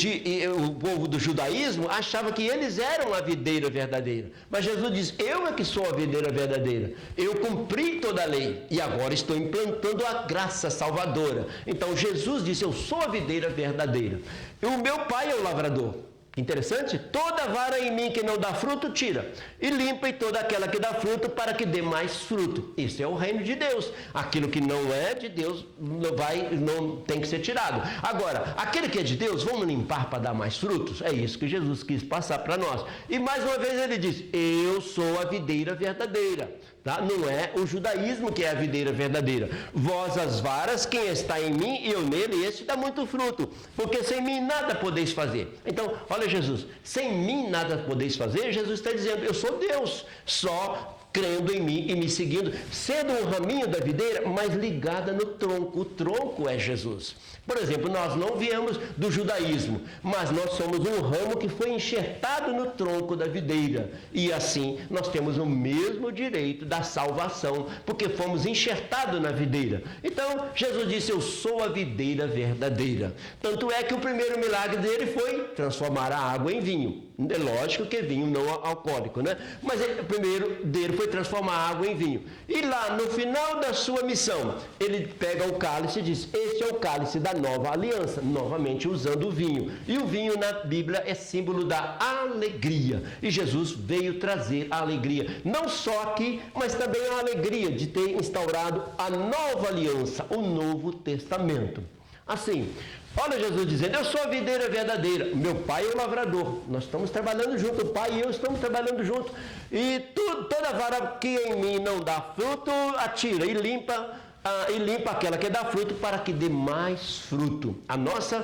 do judaísmo achava que eles eram a videira verdadeira. Mas Jesus diz, eu é que sou a videira verdadeira. Eu cumpri toda a lei e agora estou implantando a graça salvadora. Então Jesus disse, eu sou a videira verdadeira. E o meu pai é o lavrador. Interessante? Toda vara em mim que não dá fruto, tira. E limpa toda aquela que dá fruto para que dê mais fruto. Isso é o reino de Deus. Aquilo que não é de Deus não tem que ser tirado. Agora, aquele que é de Deus, vamos limpar para dar mais frutos? É isso que Jesus quis passar para nós. E mais uma vez ele diz, eu sou a videira verdadeira. Tá? Não é o judaísmo que é a videira verdadeira. Vós as varas, quem está em mim e eu nele, esse dá muito fruto. Porque sem mim nada podeis fazer. Então, olha Jesus, sem mim nada podeis fazer, Jesus está dizendo, eu sou Deus, só crendo em mim e me seguindo, sendo um raminho da videira, mas ligada no tronco. O tronco é Jesus. Por exemplo, nós não viemos do judaísmo, mas nós somos um ramo que foi enxertado no tronco da videira. E assim, nós temos o mesmo direito da salvação, porque fomos enxertados na videira. Então, Jesus disse, eu sou a videira verdadeira. Tanto é que o primeiro milagre dele foi transformar a água em vinho. É lógico que é vinho não alcoólico, né? Mas o primeiro dele foi transformar a água em vinho. E lá, no final da sua missão, ele pega o cálice e diz, este é o cálice da nova aliança, novamente usando o vinho. E o vinho na Bíblia é símbolo da alegria. E Jesus veio trazer a alegria, não só aqui, mas também a alegria de ter instaurado a nova aliança, o Novo Testamento. Assim, olha Jesus dizendo, eu sou a videira verdadeira, meu pai é o lavrador, nós estamos trabalhando junto, o pai e eu estamos trabalhando junto, e toda vara que em mim não dá fruto, atira e limpa aquela que dá fruto para que dê mais fruto. A nossa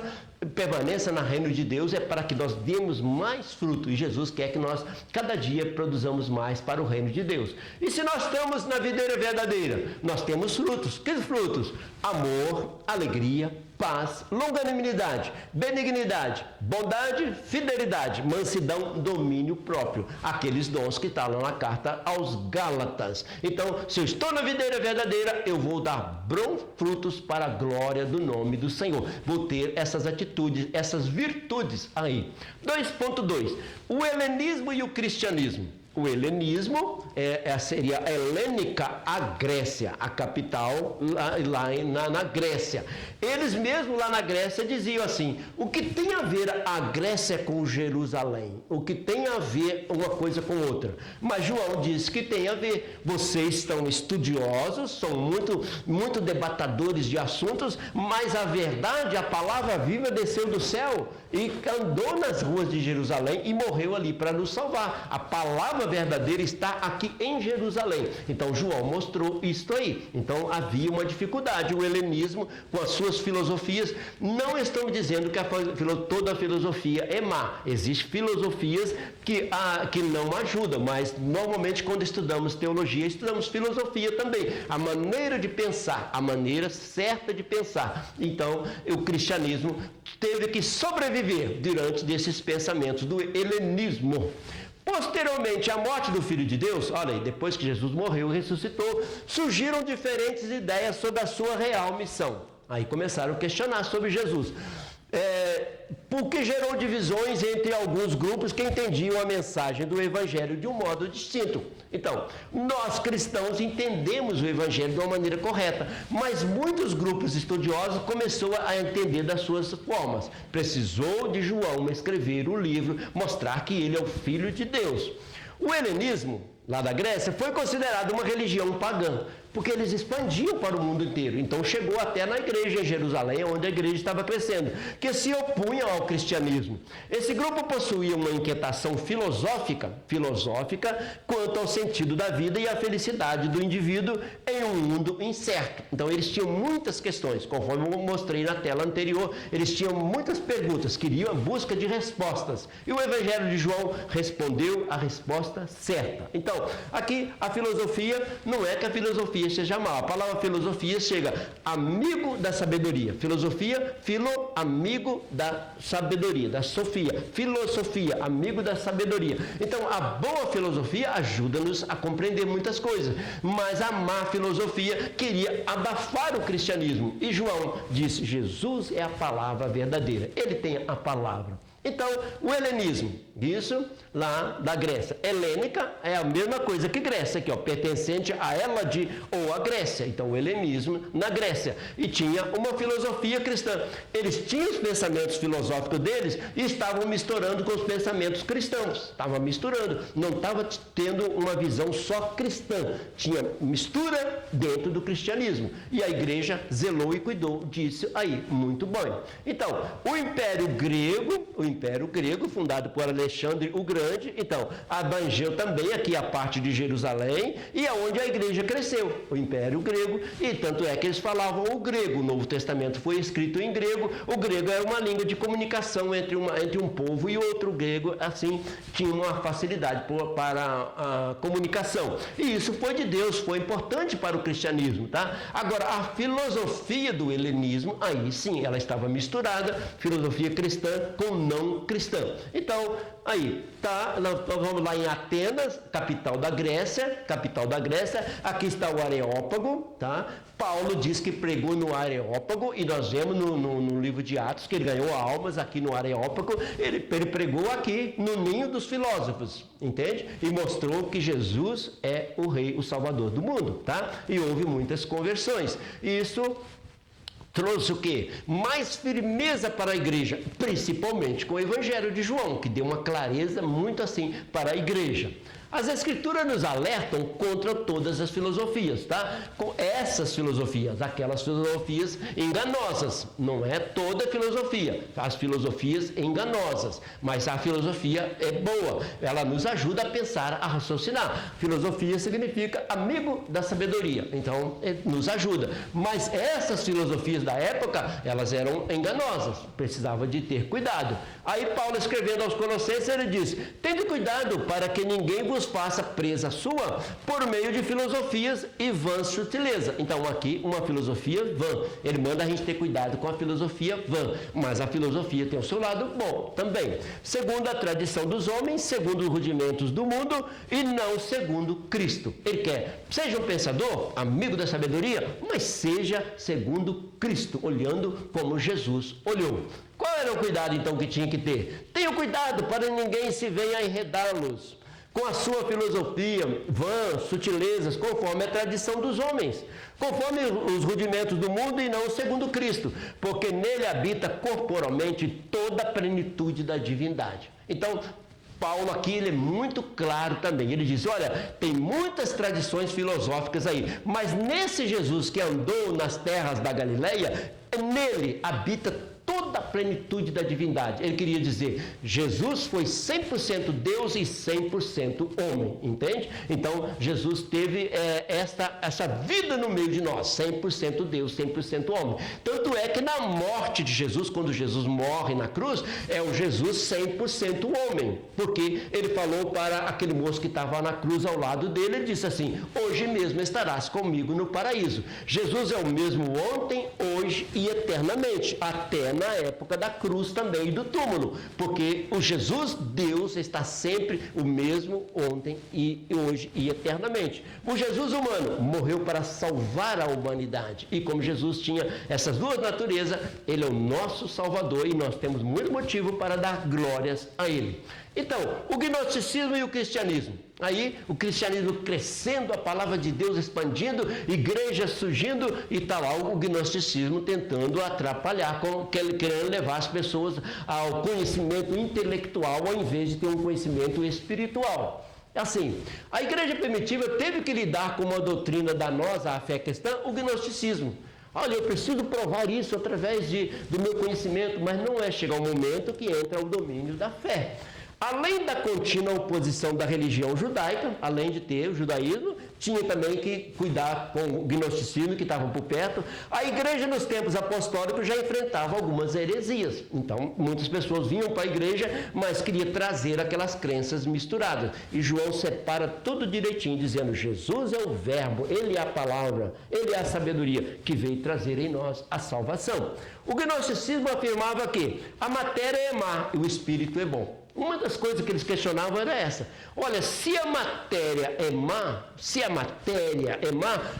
permanência no reino de Deus é para que nós demos mais fruto, e Jesus quer que nós cada dia produzamos mais para o reino de Deus. E se nós estamos na videira verdadeira, nós temos frutos. Que frutos? Amor, alegria, paz, longanimidade, benignidade, bondade, fidelidade, mansidão, domínio próprio. Aqueles dons que estão lá na carta aos Gálatas. Então, se eu estou na videira verdadeira, eu vou dar bons frutos para a glória do nome do Senhor. Vou ter essas atitudes, essas virtudes aí. 2.2. O helenismo e o cristianismo. O helenismo seria helênica a Grécia, a capital lá na Grécia. Eles mesmos lá na Grécia diziam assim, o que tem a ver a Grécia com Jerusalém? O que tem a ver uma coisa com outra? Mas João diz que tem a ver. Vocês estão estudiosos, são muito debatadores de assuntos, mas a verdade, a palavra viva desceu do céu e andou nas ruas de Jerusalém e morreu ali para nos salvar. A palavra verdadeira está aqui em Jerusalém. Então João mostrou isto aí. Então havia uma dificuldade. O helenismo, com as suas filosofias, não estamos dizendo que toda a filosofia é má. Existem filosofias que não ajudam, mas normalmente quando estudamos teologia, estudamos filosofia também. A maneira de pensar, a maneira certa de pensar. Então o cristianismo teve que sobreviver diante desses pensamentos do helenismo. Posteriormente à morte do Filho de Deus, olha aí, depois que Jesus morreu e ressuscitou, surgiram diferentes ideias sobre a sua real missão. Aí começaram a questionar sobre Jesus. Porque gerou divisões entre alguns grupos que entendiam a mensagem do Evangelho de um modo distinto. Então, nós cristãos entendemos o Evangelho de uma maneira correta, mas muitos grupos estudiosos começaram a entender das suas formas. Precisou de João escrever o livro, mostrar que ele é o Filho de Deus. O helenismo, lá da Grécia, foi considerado uma religião pagã. porque eles expandiam para o mundo inteiro. Então chegou até na igreja em Jerusalém, onde a igreja estava crescendo, que se opunha ao cristianismo. Esse grupo possuía uma inquietação filosófica quanto ao sentido da vida e à felicidade do indivíduo em um mundo incerto. Então eles tinham muitas questões, conforme eu mostrei na tela anterior, eles tinham muitas perguntas, queriam a busca de respostas. E o Evangelho de João respondeu a resposta certa. Então, aqui a filosofia, não é que a filosofia seja má. A palavra filosofia chega amigo da sabedoria. Filosofia, amigo da sabedoria, da sofia. Filosofia, amigo da sabedoria. Então, a boa filosofia ajuda-nos a compreender muitas coisas, mas a má filosofia queria abafar o cristianismo. E João disse, Jesus é a palavra verdadeira. Ele tem a palavra. Então, o helenismo, isso lá da Grécia. Helênica é a mesma coisa que Grécia, aqui, ó, pertencente a Hélade ou a Grécia. Então, o helenismo na Grécia. E tinha uma filosofia cristã. Eles tinham os pensamentos filosóficos deles e estavam misturando com os pensamentos cristãos. Estavam misturando. Não estava tendo uma visão só cristã. Tinha mistura dentro do cristianismo. E a igreja zelou e cuidou disso aí. Muito bom. Então, o Império Grego, fundado por Alexandre o Grande, então, abrangeu também aqui a parte de Jerusalém e aonde a igreja cresceu, o Império Grego, e tanto é que eles falavam o grego. O Novo Testamento foi escrito em grego. O grego era uma língua de comunicação entre um povo e outro. O grego, assim, tinha uma facilidade para a comunicação. E isso foi de Deus, foi importante para o cristianismo, tá? Agora, a filosofia do helenismo, aí sim, ela estava misturada, filosofia cristã com não cristã. Então, aí, tá, nós vamos lá em Atenas, capital da Grécia, aqui está o Areópago, tá? Paulo diz que pregou no Areópago, e nós vemos no livro de Atos que ele ganhou almas aqui no Areópago, ele pregou aqui no ninho dos filósofos, entende? E mostrou que Jesus é o Rei, o Salvador do mundo, tá? E houve muitas conversões. Isso trouxe o quê? Mais firmeza para a igreja, principalmente com o Evangelho de João, que deu uma clareza muito assim para a igreja. As Escrituras nos alertam contra todas as filosofias, tá? Com essas filosofias, aquelas filosofias enganosas. Não é toda filosofia, as filosofias enganosas, mas a filosofia é boa, ela nos ajuda a pensar, a raciocinar. Filosofia significa amigo da sabedoria, então nos ajuda. Mas essas filosofias da época, elas eram enganosas, precisava de ter cuidado. Aí Paulo, escrevendo aos Colossenses, ele diz: tende cuidado para que ninguém vos faça presa sua por meio de filosofias e vãs sutileza. Então aqui uma filosofia vã. Ele manda a gente ter cuidado com a filosofia vã, mas a filosofia tem o seu lado bom também. Segundo a tradição dos homens, segundo os rudimentos do mundo e não segundo Cristo. Ele quer, seja um pensador, amigo da sabedoria, mas seja segundo Cristo, olhando como Jesus olhou. Qual era o cuidado então que tinha que ter? Tenha cuidado para ninguém se venha a enredá-los com a sua filosofia, vãs, sutilezas, conforme a tradição dos homens, conforme os rudimentos do mundo e não segundo Cristo, porque nele habita corporalmente toda a plenitude da divindade. Então, Paulo aqui, ele é muito claro também, ele diz, olha, tem muitas tradições filosóficas aí, mas nesse Jesus que andou nas terras da Galileia, nele habita toda a plenitude da divindade. Ele queria dizer, Jesus foi 100% Deus e 100% homem, entende? Então, Jesus teve essa vida no meio de nós, 100% Deus, 100% homem. Tanto é que na morte de Jesus, quando Jesus morre na cruz, é o Jesus 100% homem, porque ele falou para aquele moço que estava na cruz ao lado dele, ele disse assim, hoje mesmo estarás comigo no paraíso. Jesus é o mesmo ontem, hoje e eternamente, até na época da cruz também e do túmulo, porque o Jesus, Deus, está sempre o mesmo ontem e hoje e eternamente. O Jesus humano morreu para salvar a humanidade e como Jesus tinha essas duas naturezas, ele é o nosso Salvador e nós temos muito motivo para dar glórias a ele. Então, o gnosticismo e o cristianismo. Aí, o cristianismo crescendo, a palavra de Deus expandindo, igrejas surgindo e está lá o gnosticismo tentando atrapalhar, querendo levar as pessoas ao conhecimento intelectual ao invés de ter um conhecimento espiritual. Assim, a igreja primitiva teve que lidar com uma doutrina danosa à fé cristã, o gnosticismo. Olha, eu preciso provar isso através do meu conhecimento, mas não é chegar um momento que entra o domínio da fé. Além da contínua oposição da religião judaica, além de ter o judaísmo, tinha também que cuidar com o gnosticismo que estavam por perto. A igreja nos tempos apostólicos já enfrentava algumas heresias. Então, muitas pessoas vinham para a igreja, mas queria trazer aquelas crenças misturadas. E João separa tudo direitinho, dizendo: Jesus é o verbo, ele é a palavra, ele é a sabedoria que veio trazer em nós a salvação. O gnosticismo afirmava que a matéria é má e o espírito é bom. Uma das coisas que eles questionavam era essa: olha, se a matéria é má,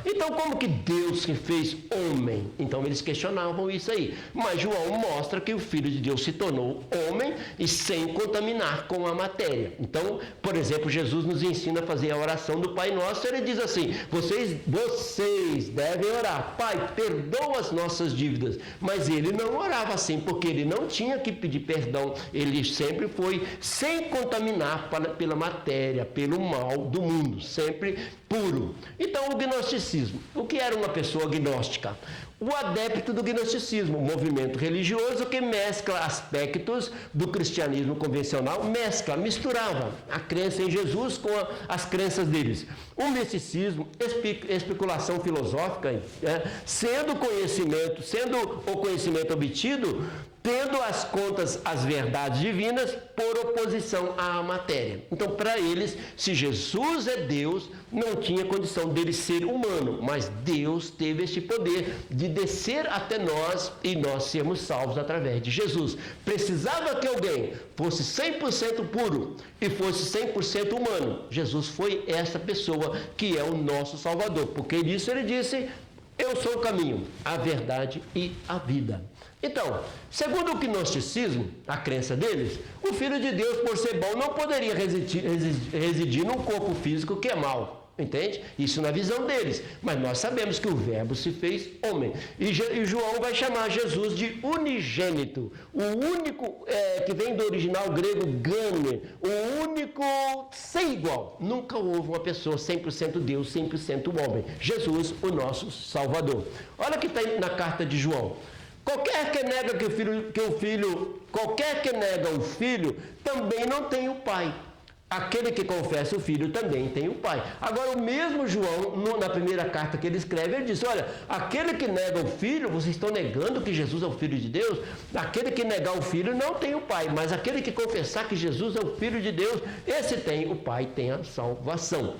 então como que Deus se fez homem? Então eles questionavam isso aí. Mas João mostra que o Filho de Deus se tornou homem e sem contaminar com a matéria. Então, por exemplo, Jesus nos ensina a fazer a oração do Pai Nosso. Ele diz assim: vocês devem orar: Pai, perdoa as nossas dívidas. Mas ele não orava assim, porque ele não tinha que pedir perdão. Ele sempre foi sem contaminar pela matéria, pelo mal do mundo, sempre puro. Então, o gnosticismo. O que era uma pessoa gnóstica? O adepto do gnosticismo, um movimento religioso que mescla aspectos do cristianismo convencional, misturava a crença em Jesus com as crenças deles. O misticismo, especulação filosófica, sendo o conhecimento obtido, tendo as contas as verdades divinas por oposição à matéria. Então, para eles, se Jesus é Deus, não tinha condição dele ser humano, mas Deus teve este poder de descer até nós e nós sermos salvos através de Jesus. Precisava que alguém fosse 100% puro e fosse 100% humano. Jesus foi essa pessoa que é o nosso Salvador, porque disso ele disse: eu sou o caminho, a verdade e a vida. Então, segundo o gnosticismo, a crença deles, o Filho de Deus, por ser bom, não poderia residir num corpo físico que é mau. Entende? Isso na visão deles. Mas nós sabemos que o Verbo se fez homem. E João vai chamar Jesus de unigênito. O único, que vem do original grego gane, o único sem igual. Nunca houve uma pessoa 100% Deus, 100% homem. Jesus, o nosso Salvador. Olha o que está na carta de João. Qualquer que nega o filho, também não tem o pai. Aquele que confessa o Filho também tem o Pai. Agora, o mesmo João, na primeira carta que ele escreve, ele diz: olha, aquele que nega o Filho, vocês estão negando que Jesus é o Filho de Deus? Aquele que negar o Filho não tem o Pai, mas aquele que confessar que Jesus é o Filho de Deus, esse tem o Pai, tem a salvação.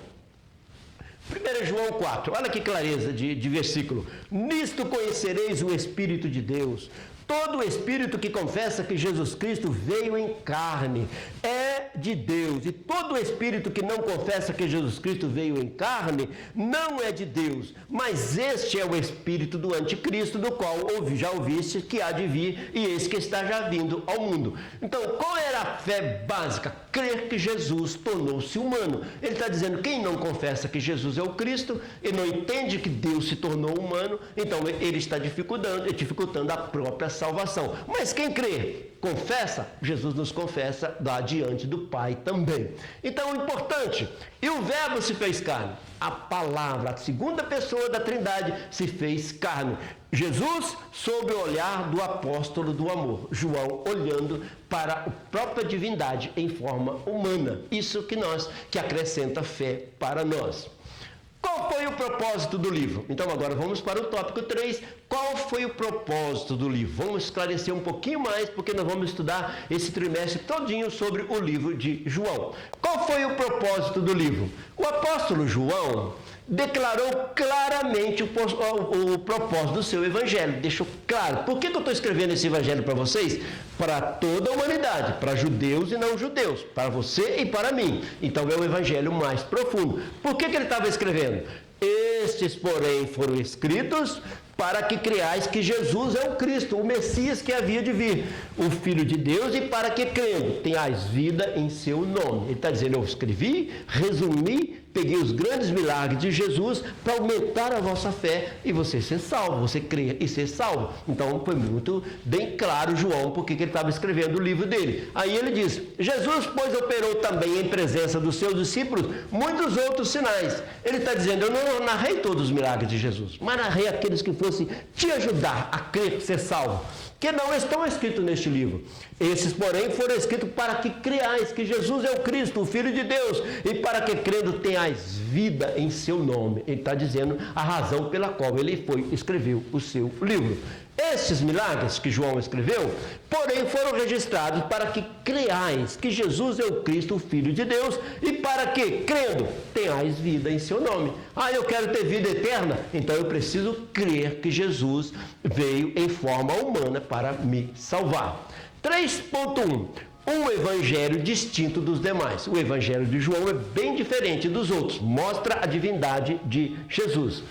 1 João 4, olha que clareza de versículo. Nisto conhecereis o Espírito de Deus. Todo espírito que confessa que Jesus Cristo veio em carne é de Deus. E todo espírito que não confessa que Jesus Cristo veio em carne não é de Deus. Mas este é o espírito do anticristo, do qual já ouviste que há de vir, e esse que está já vindo ao mundo. Então, qual era a fé básica? Crer que Jesus tornou-se humano. Ele está dizendo: quem não confessa que Jesus é o Cristo, e não entende que Deus se tornou humano, então ele está dificultando a própria salvação. Mas quem crê, confessa, Jesus nos confessa, dá diante do Pai também. Então, o importante: e o Verbo se fez carne. A palavra, a segunda pessoa da Trindade, se fez carne. Jesus sob o olhar do apóstolo do amor. João olhando para a própria divindade em forma humana. Isso que acrescenta fé para nós. Qual foi o propósito do livro? Então agora vamos para o tópico 3. Qual foi o propósito do livro? Vamos esclarecer um pouquinho mais, porque nós vamos estudar esse trimestre todinho sobre o livro de João. Qual foi o propósito do livro? O apóstolo João declarou claramente o propósito do seu evangelho. Deixou claro. Por que eu estou escrevendo esse evangelho para vocês? Para toda a humanidade, para judeus e não judeus, para você e para mim. Então é o evangelho mais profundo. Por que ele estava escrevendo? Estes, porém, foram escritos para que creais que Jesus é o Cristo, o Messias que havia de vir, o Filho de Deus, e para que crendo tenhais vida em seu nome. Ele está dizendo: eu escrevi, resumi peguei os grandes milagres de Jesus para aumentar a vossa fé e você ser salvo, você crer e ser salvo. Então foi muito bem claro João porque ele estava escrevendo o livro dele. Aí ele diz: Jesus, pois, operou também em presença dos seus discípulos muitos outros sinais. Ele está dizendo: eu não narrei todos os milagres de Jesus, mas narrei aqueles que fossem te ajudar a crer e ser salvo, que não estão escritos neste livro. Esses, porém, foram escritos para que creais que Jesus é o Cristo, o Filho de Deus, e para que crendo tenhais vida em seu nome. Ele está dizendo a razão pela qual ele escreveu o seu livro. Esses milagres que João escreveu, porém, foram registrados para que creais que Jesus é o Cristo, o Filho de Deus, e para que, crendo, tenhais vida em seu nome. Eu quero ter vida eterna, então eu preciso crer que Jesus veio em forma humana para me salvar. 3.1. Um evangelho distinto dos demais. O evangelho de João é bem diferente dos outros, mostra a divindade de Jesus.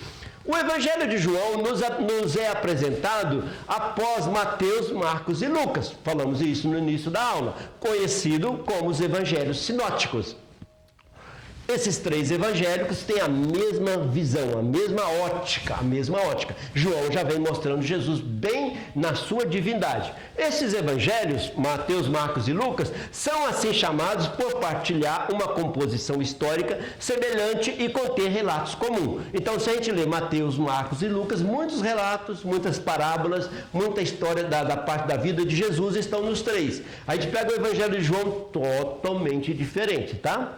O evangelho de João nos é apresentado após Mateus, Marcos e Lucas. Falamos isso no início da aula, conhecido como os evangelhos sinóticos. Esses três evangélicos têm a mesma visão, a mesma ótica. João já vem mostrando Jesus bem na sua divindade. Esses evangelhos, Mateus, Marcos e Lucas, são assim chamados por partilhar uma composição histórica semelhante e conter relatos comuns. Então, se a gente lê Mateus, Marcos e Lucas, muitos relatos, muitas parábolas, muita história da parte da vida de Jesus estão nos três. A gente pega o evangelho de João totalmente diferente, tá?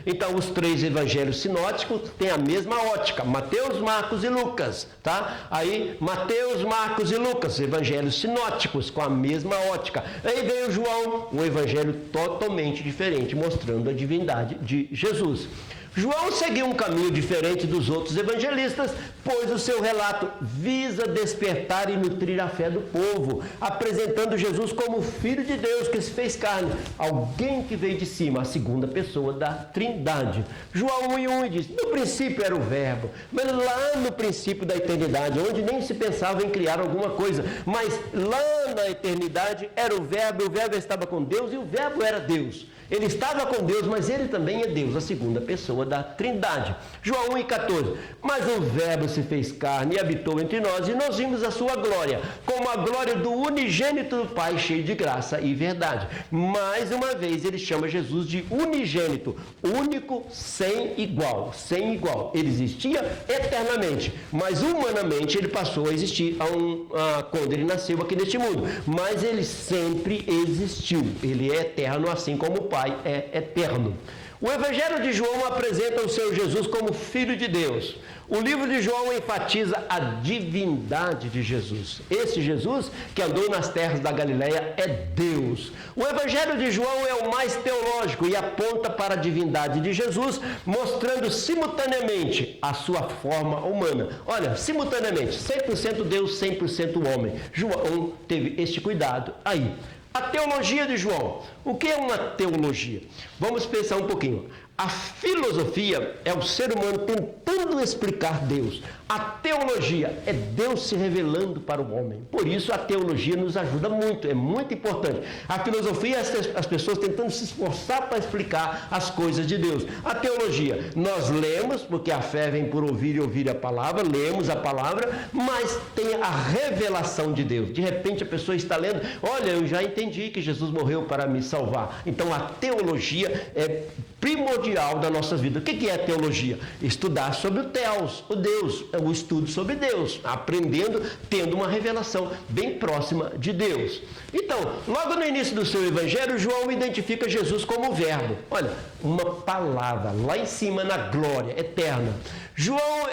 Então, os três evangelhos sinóticos têm a mesma ótica, Mateus, Marcos e Lucas, tá? Aí, Mateus, Marcos e Lucas, evangelhos sinóticos com a mesma ótica. Aí vem o João, um evangelho totalmente diferente, mostrando a divindade de Jesus. João seguiu um caminho diferente dos outros evangelistas, pois o seu relato visa despertar e nutrir a fé do povo, apresentando Jesus como Filho de Deus que se fez carne, alguém que veio de cima, a segunda pessoa da Trindade. João 1:1 diz: no princípio era o Verbo, mas lá no princípio da eternidade, onde nem se pensava em criar alguma coisa, mas lá na eternidade era o Verbo estava com Deus e o Verbo era Deus. Ele estava com Deus, mas ele também é Deus, a segunda pessoa da Trindade. João 1:14. Mas o Verbo se fez carne e habitou entre nós, e nós vimos a sua glória, como a glória do unigênito do Pai, cheio de graça e verdade. Mais uma vez, ele chama Jesus de unigênito, único, sem igual. Ele existia eternamente, mas humanamente ele passou a existir quando ele nasceu aqui neste mundo. Mas ele sempre existiu. Ele é eterno, assim como o Pai é eterno. O Evangelho de João apresenta o seu Jesus como Filho de Deus. O livro de João enfatiza a divindade de Jesus. Esse Jesus que andou nas terras da Galileia é Deus. O Evangelho de João é o mais teológico e aponta para a divindade de Jesus, mostrando simultaneamente a sua forma humana. Olha, simultaneamente, 100% Deus, 100% homem. João teve este cuidado aí. A teologia de João. O que é uma teologia? Vamos pensar um pouquinho. A filosofia é o ser humano tentando explicar Deus. A teologia é Deus se revelando para o homem. Por isso a teologia nos ajuda muito, é muito importante. A filosofia é as pessoas tentando se esforçar para explicar as coisas de Deus. A teologia, nós lemos, porque a fé vem por ouvir e ouvir a palavra, lemos a palavra, mas tem a revelação de Deus. De repente a pessoa está lendo, olha, eu já entendi que Jesus morreu para me salvar. Então a teologia é primordial da nossa vida. O que é a teologia? Estudar sobre o Theos, o Deus, é o estudo sobre Deus, aprendendo, tendo uma revelação bem próxima de Deus. Então, logo no início do seu evangelho, João identifica Jesus como o Verbo. Olha, uma palavra lá em cima na glória eterna. João,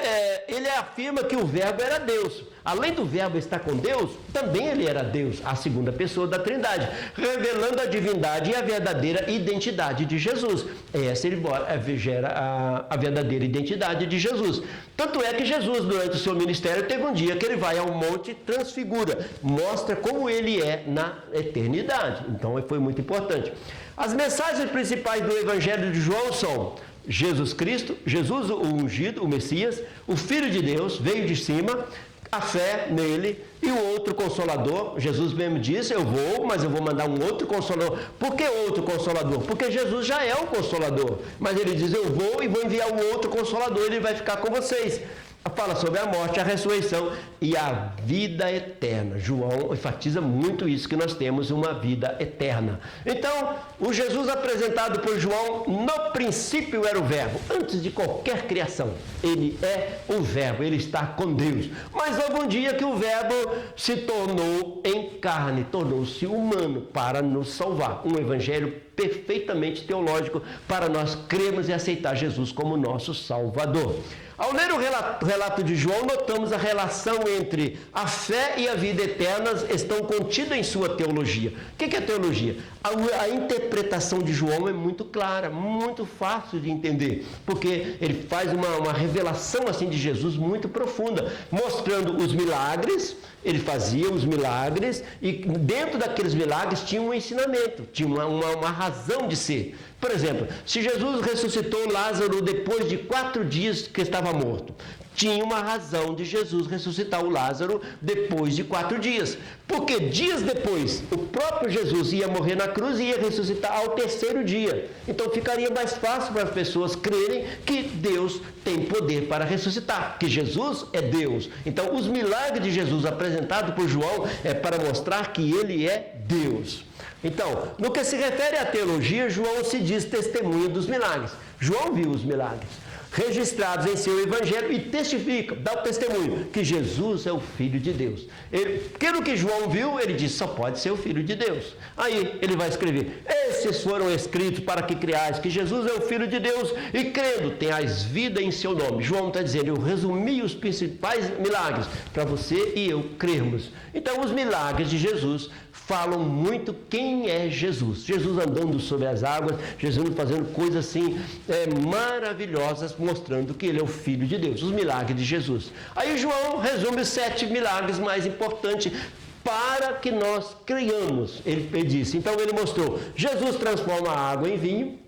ele afirma que o Verbo era Deus. Além do Verbo estar com Deus, também ele era Deus, a segunda pessoa da Trindade, revelando a divindade e a verdadeira identidade de Jesus. Essa ele gera a verdadeira identidade de Jesus. Tanto é que Jesus, durante o seu ministério, teve um dia que ele vai ao monte Transfigura, mostra como ele é na eternidade. Então, foi muito importante. As mensagens principais do Evangelho de João são: Jesus Cristo, Jesus o ungido, o Messias, o Filho de Deus, veio de cima, a fé nele e o outro Consolador. Jesus mesmo disse, eu vou, mas eu vou mandar um outro Consolador. Por que outro Consolador? Porque Jesus já é o Consolador. Mas ele diz, eu vou e vou enviar um outro Consolador, ele vai ficar com vocês. Fala sobre a morte, a ressurreição e a vida eterna. João enfatiza muito isso, que nós temos uma vida eterna. Então, o Jesus apresentado por João, no princípio era o Verbo, antes de qualquer criação. Ele é o Verbo, ele está com Deus. Mas houve um dia que o Verbo se tornou em carne, tornou-se humano para nos salvar. Um evangelho perfeitamente teológico para nós crermos e aceitar Jesus como nosso Salvador. Ao ler o relato de João, notamos a relação entre a fé e a vida eternas estão contidas em sua teologia. O que é teologia? A interpretação de João é muito clara, muito fácil de entender, porque ele faz uma revelação assim de Jesus muito profunda, mostrando os milagres. Ele fazia os milagres e dentro daqueles milagres tinha um ensinamento, tinha uma razão de ser. Por exemplo, se Jesus ressuscitou Lázaro depois de 4 dias que estava morto, tinha uma razão de Jesus ressuscitar o Lázaro depois de 4 dias. Porque dias depois, o próprio Jesus ia morrer na cruz e ia ressuscitar ao 3º dia. Então ficaria mais fácil para as pessoas crerem que Deus tem poder para ressuscitar, que Jesus é Deus. Então os milagres de Jesus apresentados por João é para mostrar que ele é Deus. Então, no que se refere à teologia, João se diz testemunha dos milagres. João viu os milagres registrados em seu evangelho e testifica, dá o testemunho que Jesus é o Filho de Deus. Pelo que João viu, ele diz, só pode ser o Filho de Deus. Aí ele vai escrever, esses foram escritos para que creais que Jesus é o Filho de Deus e crendo tenhais vida em seu nome. João está dizendo, eu resumi os principais milagres para você e eu crermos. Então os milagres de Jesus falam muito quem é Jesus. Jesus andando sobre as águas, Jesus fazendo coisas assim maravilhosas, mostrando que ele é o Filho de Deus, os milagres de Jesus. Aí João resume os 7 milagres mais importantes para que nós creiamos. Ele disse, então ele mostrou, Jesus transforma a água em vinho,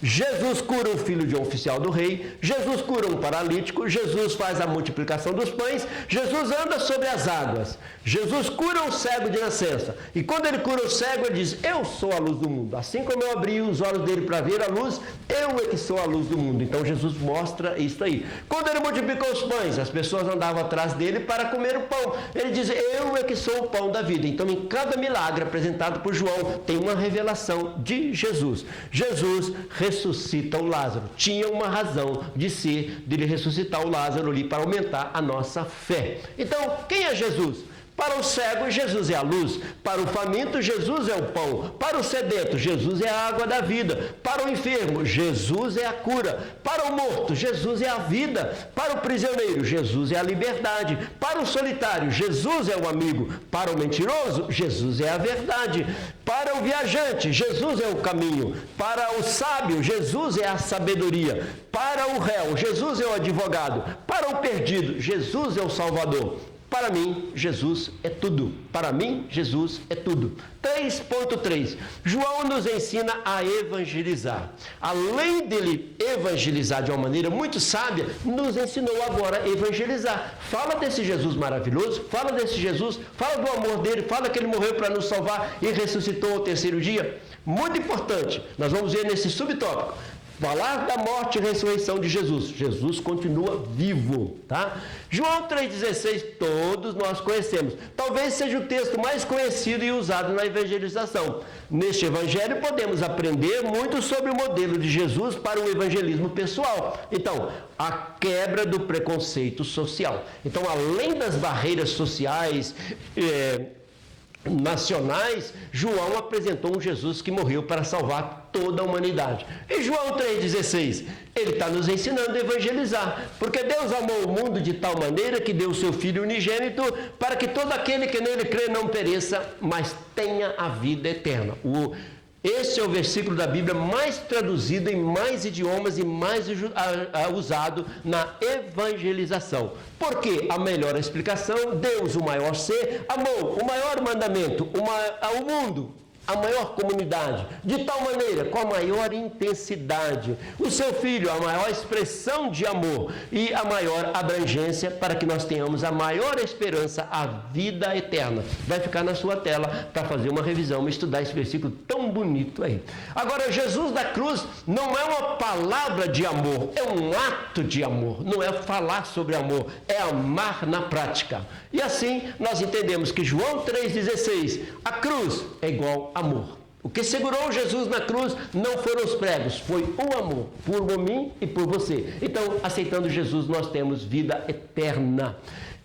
Jesus cura o filho de um oficial do rei, Jesus cura um paralítico, Jesus faz a multiplicação dos pães, Jesus anda sobre as águas, Jesus cura um cego de nascença. E quando ele cura o cego, ele diz, eu sou a luz do mundo. Assim como eu abri os olhos dele para ver a luz, eu é que sou a luz do mundo. Então Jesus mostra isso aí. Quando ele multiplicou os pães, as pessoas andavam atrás dele para comer o pão. Ele diz, eu é que sou o pão da vida. Então em cada milagre apresentado por João, tem uma revelação de Jesus. Jesus ressuscita o Lázaro. Tinha uma razão de ser, de ele ressuscitar o Lázaro ali para aumentar a nossa fé. Então, quem é Jesus? Para o cego, Jesus é a luz. Para o faminto, Jesus é o pão. Para o sedento, Jesus é a água da vida. Para o enfermo, Jesus é a cura. Para o morto, Jesus é a vida. Para o prisioneiro, Jesus é a liberdade. Para o solitário, Jesus é o amigo. Para o mentiroso, Jesus é a verdade. Para o viajante, Jesus é o caminho. Para o sábio, Jesus é a sabedoria. Para o réu, Jesus é o advogado. Para o perdido, Jesus é o salvador. Para mim, Jesus é tudo. Para mim, Jesus é tudo. 3.3. João nos ensina a evangelizar. Além dele evangelizar de uma maneira muito sábia, nos ensinou agora a evangelizar. Fala desse Jesus maravilhoso, fala desse Jesus, fala do amor dele, fala que ele morreu para nos salvar e ressuscitou ao 3º dia. Muito importante. Nós vamos ver nesse subtópico. Falar da morte e ressurreição de Jesus. Jesus continua vivo, tá? João 3,16, todos nós conhecemos. Talvez seja o texto mais conhecido e usado na evangelização. Neste evangelho podemos aprender muito sobre o modelo de Jesus para o evangelismo pessoal. Então, a quebra do preconceito social. Então, além das barreiras sociais, nacionais, João apresentou um Jesus que morreu para salvar toda a humanidade. E João 3,16, ele está nos ensinando a evangelizar, porque Deus amou o mundo de tal maneira que deu o seu Filho unigênito para que todo aquele que nele crê não pereça, mas tenha a vida eterna. Este é o versículo da Bíblia mais traduzido em mais idiomas e mais usado na evangelização. Por quê? A melhor explicação, Deus, o maior ser, amou o maior mandamento ao mundo a maior comunidade, de tal maneira, com a maior intensidade. O seu Filho, a maior expressão de amor e a maior abrangência para que nós tenhamos a maior esperança, a vida eterna. Vai ficar na sua tela para fazer uma revisão, estudar esse versículo tão bonito aí. Agora, Jesus da cruz não é uma palavra de amor, é um ato de amor. Não é falar sobre amor, é amar na prática. E assim nós entendemos que João 3,16, a cruz é igual amor. O que segurou Jesus na cruz não foram os pregos, foi o amor, por mim e por você. Então, aceitando Jesus, nós temos vida eterna.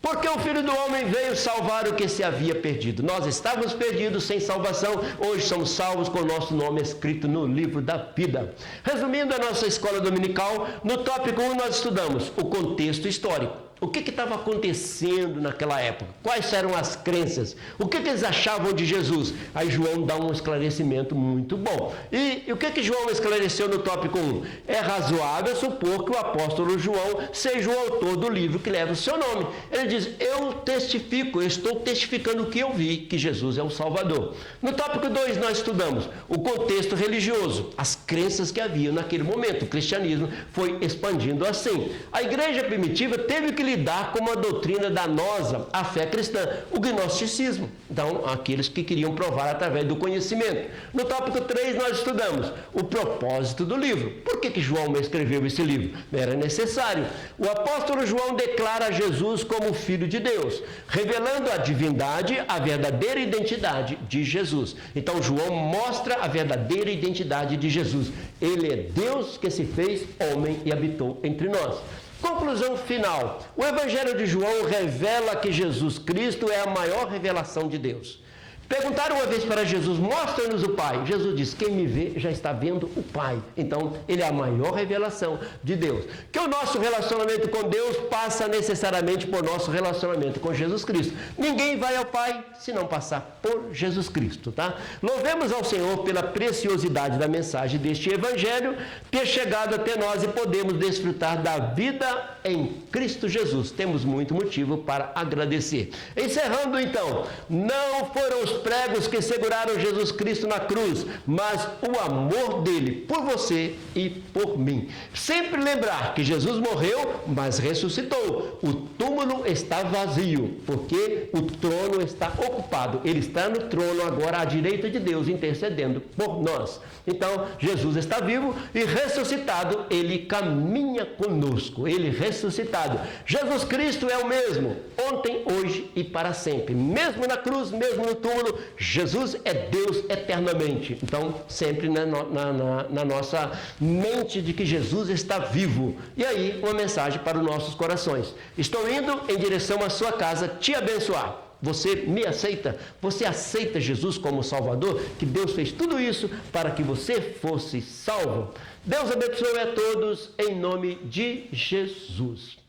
Porque o Filho do Homem veio salvar o que se havia perdido. Nós estávamos perdidos sem salvação, hoje somos salvos com o nosso nome escrito no livro da vida. Resumindo a nossa escola dominical, no tópico 1 nós estudamos o contexto histórico. O que estava acontecendo naquela época? Quais eram as crenças? O que eles achavam de Jesus? Aí João dá um esclarecimento muito bom. E o que João esclareceu no tópico 1? É razoável supor que o apóstolo João seja o autor do livro que leva o seu nome. Ele diz, eu testifico, eu estou testificando o que eu vi, que Jesus é o Salvador. No tópico 2 nós estudamos o contexto religioso, as crenças que havia naquele momento. O cristianismo foi expandindo assim. A igreja primitiva teve que lidar com uma doutrina danosa à fé cristã, o gnosticismo. Então, aqueles que queriam provar através do conhecimento. No tópico 3, nós estudamos o propósito do livro. Por que João escreveu esse livro? Era necessário. O apóstolo João declara Jesus como Filho de Deus, revelando a divindade, a verdadeira identidade de Jesus. Então, João mostra a verdadeira identidade de Jesus. Ele é Deus que se fez homem e habitou entre nós. Conclusão final. O Evangelho de João revela que Jesus Cristo é a maior revelação de Deus. Perguntaram uma vez para Jesus, mostra-nos o Pai. Jesus disse, quem me vê já está vendo o Pai. Então, ele é a maior revelação de Deus. Que o nosso relacionamento com Deus passa necessariamente por nosso relacionamento com Jesus Cristo. Ninguém vai ao Pai se não passar por Jesus Cristo, tá? Louvemos ao Senhor pela preciosidade da mensagem deste Evangelho, ter chegado até nós e podemos desfrutar da vida em Cristo Jesus. Temos muito motivo para agradecer. Encerrando então, não foram os pregos que seguraram Jesus Cristo na cruz, mas o amor dele por você e por mim. Sempre lembrar que Jesus morreu, mas ressuscitou. O túmulo está vazio, porque o trono está ocupado. Ele está no trono agora à direita de Deus, intercedendo por nós. Então, Jesus está vivo e ressuscitado, ele caminha conosco. Ele ressuscitado. Jesus Cristo é o mesmo, ontem, hoje e para sempre. Mesmo na cruz, mesmo no túmulo, Jesus é Deus eternamente. Então, sempre na nossa mente de que Jesus está vivo. E aí, uma mensagem para os nossos corações. Estou indo em direção à sua casa te abençoar. Você me aceita? Você aceita Jesus como Salvador? Que Deus fez tudo isso para que você fosse salvo? Deus abençoe a todos em nome de Jesus.